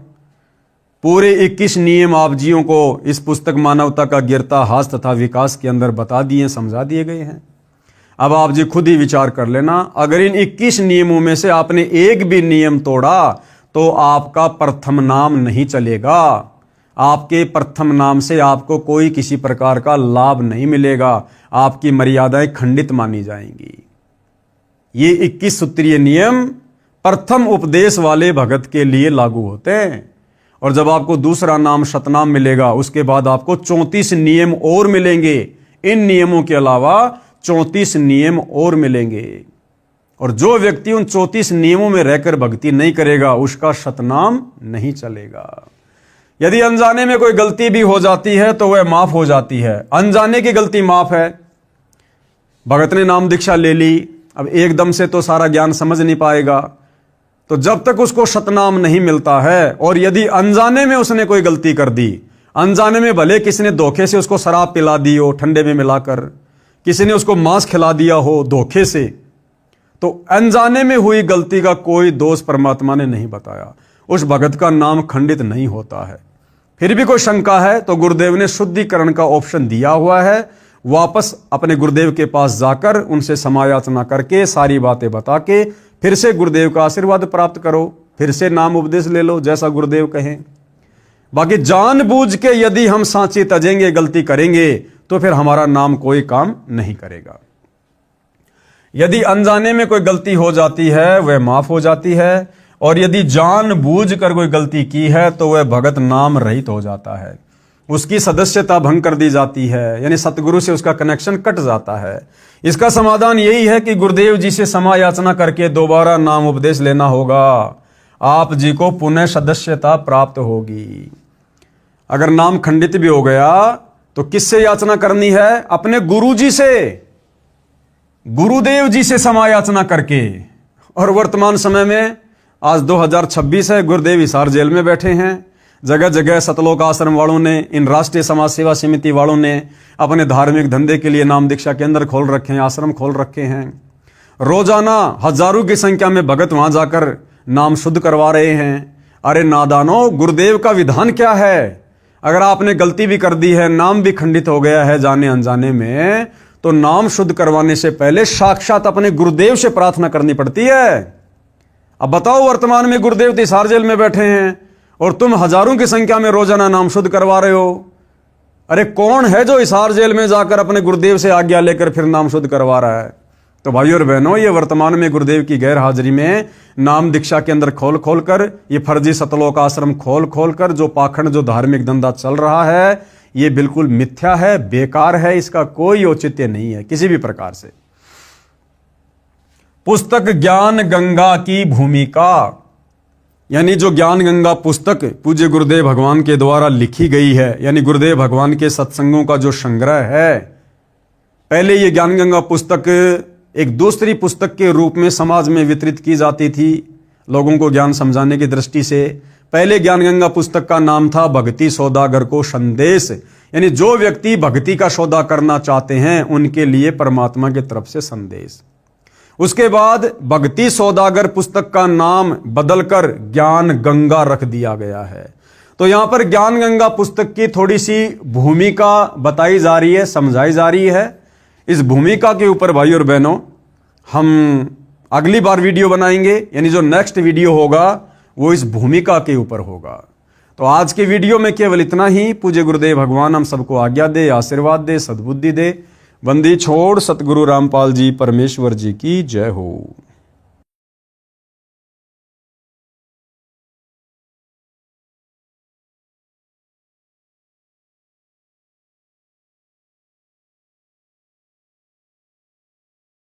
पूरे 21 नियम आप जियों को इस पुस्तक मानवता का गिरता हास तथा विकास के अंदर बता दिए, समझा दिए गए हैं। अब आप जी खुद ही विचार कर लेना, अगर इन 21 नियमों में से आपने एक भी नियम तोड़ा तो आपका प्रथम नाम नहीं चलेगा। आपके प्रथम नाम से आपको कोई किसी प्रकार का लाभ नहीं मिलेगा, आपकी मर्यादाएं खंडित मानी जाएंगी। ये 21 सूत्रीय नियम प्रथम उपदेश वाले भगत के लिए लागू होते हैं, और जब आपको दूसरा नाम सतनाम मिलेगा उसके बाद आपको 34 नियम और मिलेंगे। इन नियमों के अलावा 34 नियम और मिलेंगे, और जो व्यक्ति उन 34 नियमों में रहकर भक्ति नहीं करेगा उसका सतनाम नहीं चलेगा। यदि अनजाने में कोई गलती भी हो जाती है तो वह माफ हो जाती है। अनजाने की गलती माफ है। भगत ने नाम दीक्षा ले ली, अब एकदम से तो सारा ज्ञान समझ नहीं पाएगा, तो जब तक उसको सतनाम नहीं मिलता है, और यदि अनजाने में उसने कोई गलती कर दी, अनजाने में भले किसी ने धोखे से उसको शराब पिला दी हो ठंडे में मिलाकर, किसी ने उसको मांस खिला दिया हो धोखे से, तो अनजाने में हुई गलती का कोई दोष परमात्मा ने नहीं बताया, उस भगत का नाम खंडित नहीं होता है। फिर भी कोई शंका है तो गुरुदेव ने शुद्धिकरण का ऑप्शन दिया हुआ है। वापस अपने गुरुदेव के पास जाकर उनसे समायाचना करके सारी बातें बता के फिर से गुरुदेव का आशीर्वाद प्राप्त करो, फिर से नाम उपदेश ले लो जैसा गुरुदेव कहें। बाकी जानबूझ के यदि हम सांची तजेंगे, गलती करेंगे, तो फिर हमारा नाम कोई काम नहीं करेगा। यदि अनजाने में कोई गलती हो जाती है वह माफ हो जाती है, और यदि जानबूझ कर कोई गलती की है तो वह भगत नाम रहित हो जाता है, उसकी सदस्यता भंग कर दी जाती है, यानी सतगुरु से उसका कनेक्शन कट जाता है। इसका समाधान यही है कि गुरुदेव जी से समायाचना करके दोबारा नाम उपदेश लेना होगा, आप जी को पुनः सदस्यता प्राप्त होगी। अगर नाम खंडित भी हो गया तो किससे याचना करनी है? अपने गुरु जी से, गुरुदेव जी से समायाचना करके। और वर्तमान समय में आज 2026 है, गुरुदेव हिसार जेल में बैठे हैं। जगह जगह सतलोक आश्रम वालों ने, इन राष्ट्रीय समाज सेवा समिति वालों ने अपने धार्मिक धंधे के लिए नाम दीक्षा केंद्र खोल रखे हैं, आश्रम खोल रखे हैं। रोजाना हजारों की संख्या में भगत वहां जाकर नाम शुद्ध करवा रहे हैं। अरे नादानो, गुरुदेव का विधान क्या है? अगर आपने गलती भी कर दी है, नाम भी खंडित हो गया है जाने अनजाने में, तो नाम शुद्ध करवाने से पहले साक्षात अपने गुरुदेव से प्रार्थना करनी पड़ती है। अब बताओ, वर्तमान में गुरुदेव तिहाड़ जेल में बैठे हैं और तुम हजारों की संख्या में रोजाना नाम शुद्ध करवा रहे हो। अरे कौन है जो तिहाड़ जेल में जाकर अपने गुरुदेव से आज्ञा लेकर फिर नाम शुद्ध करवा रहा है? तो भाइयों और बहनों, ये वर्तमान में गुरुदेव की गैर हाजिरी में नाम दीक्षा के अंदर खोल खोल कर, ये फर्जी सतलोक आश्रम खोल खोल कर जो पाखंड, जो धार्मिक धंधा चल रहा है, ये बिल्कुल मिथ्या है, बेकार है, इसका कोई औचित्य नहीं है किसी भी प्रकार से। पुस्तक ज्ञान गंगा की भूमिका, यानी जो ज्ञान गंगा पुस्तक पूज्य गुरुदेव भगवान के द्वारा लिखी गई है, यानी गुरुदेव भगवान के सत्संगों का जो संग्रह है। पहले ये ज्ञान गंगा पुस्तक एक दूसरी पुस्तक के रूप में समाज में वितरित की जाती थी लोगों को ज्ञान समझाने की दृष्टि से। पहले ज्ञान गंगा पुस्तक का नाम था भक्ति सौदागर को संदेश, यानी जो व्यक्ति भक्ति का सौदा करना चाहते हैं उनके लिए परमात्मा की तरफ से संदेश। उसके बाद भक्ति सौदागर पुस्तक का नाम बदलकर ज्ञान गंगा रख दिया गया है। तो यहां पर ज्ञान गंगा पुस्तक की थोड़ी सी भूमिका बताई जा रही है, समझाई जा रही है। इस भूमिका के ऊपर भाई और बहनों हम अगली बार वीडियो बनाएंगे, यानी जो नेक्स्ट वीडियो होगा वो इस भूमिका के ऊपर होगा। तो आज के वीडियो में केवल इतना ही। पूज्य गुरुदेव भगवान हम सबको आज्ञा दे, आशीर्वाद दे, सद्बुद्धि दे। बंदी छोड़ सतगुरु रामपाल जी परमेश्वर जी की जय हो।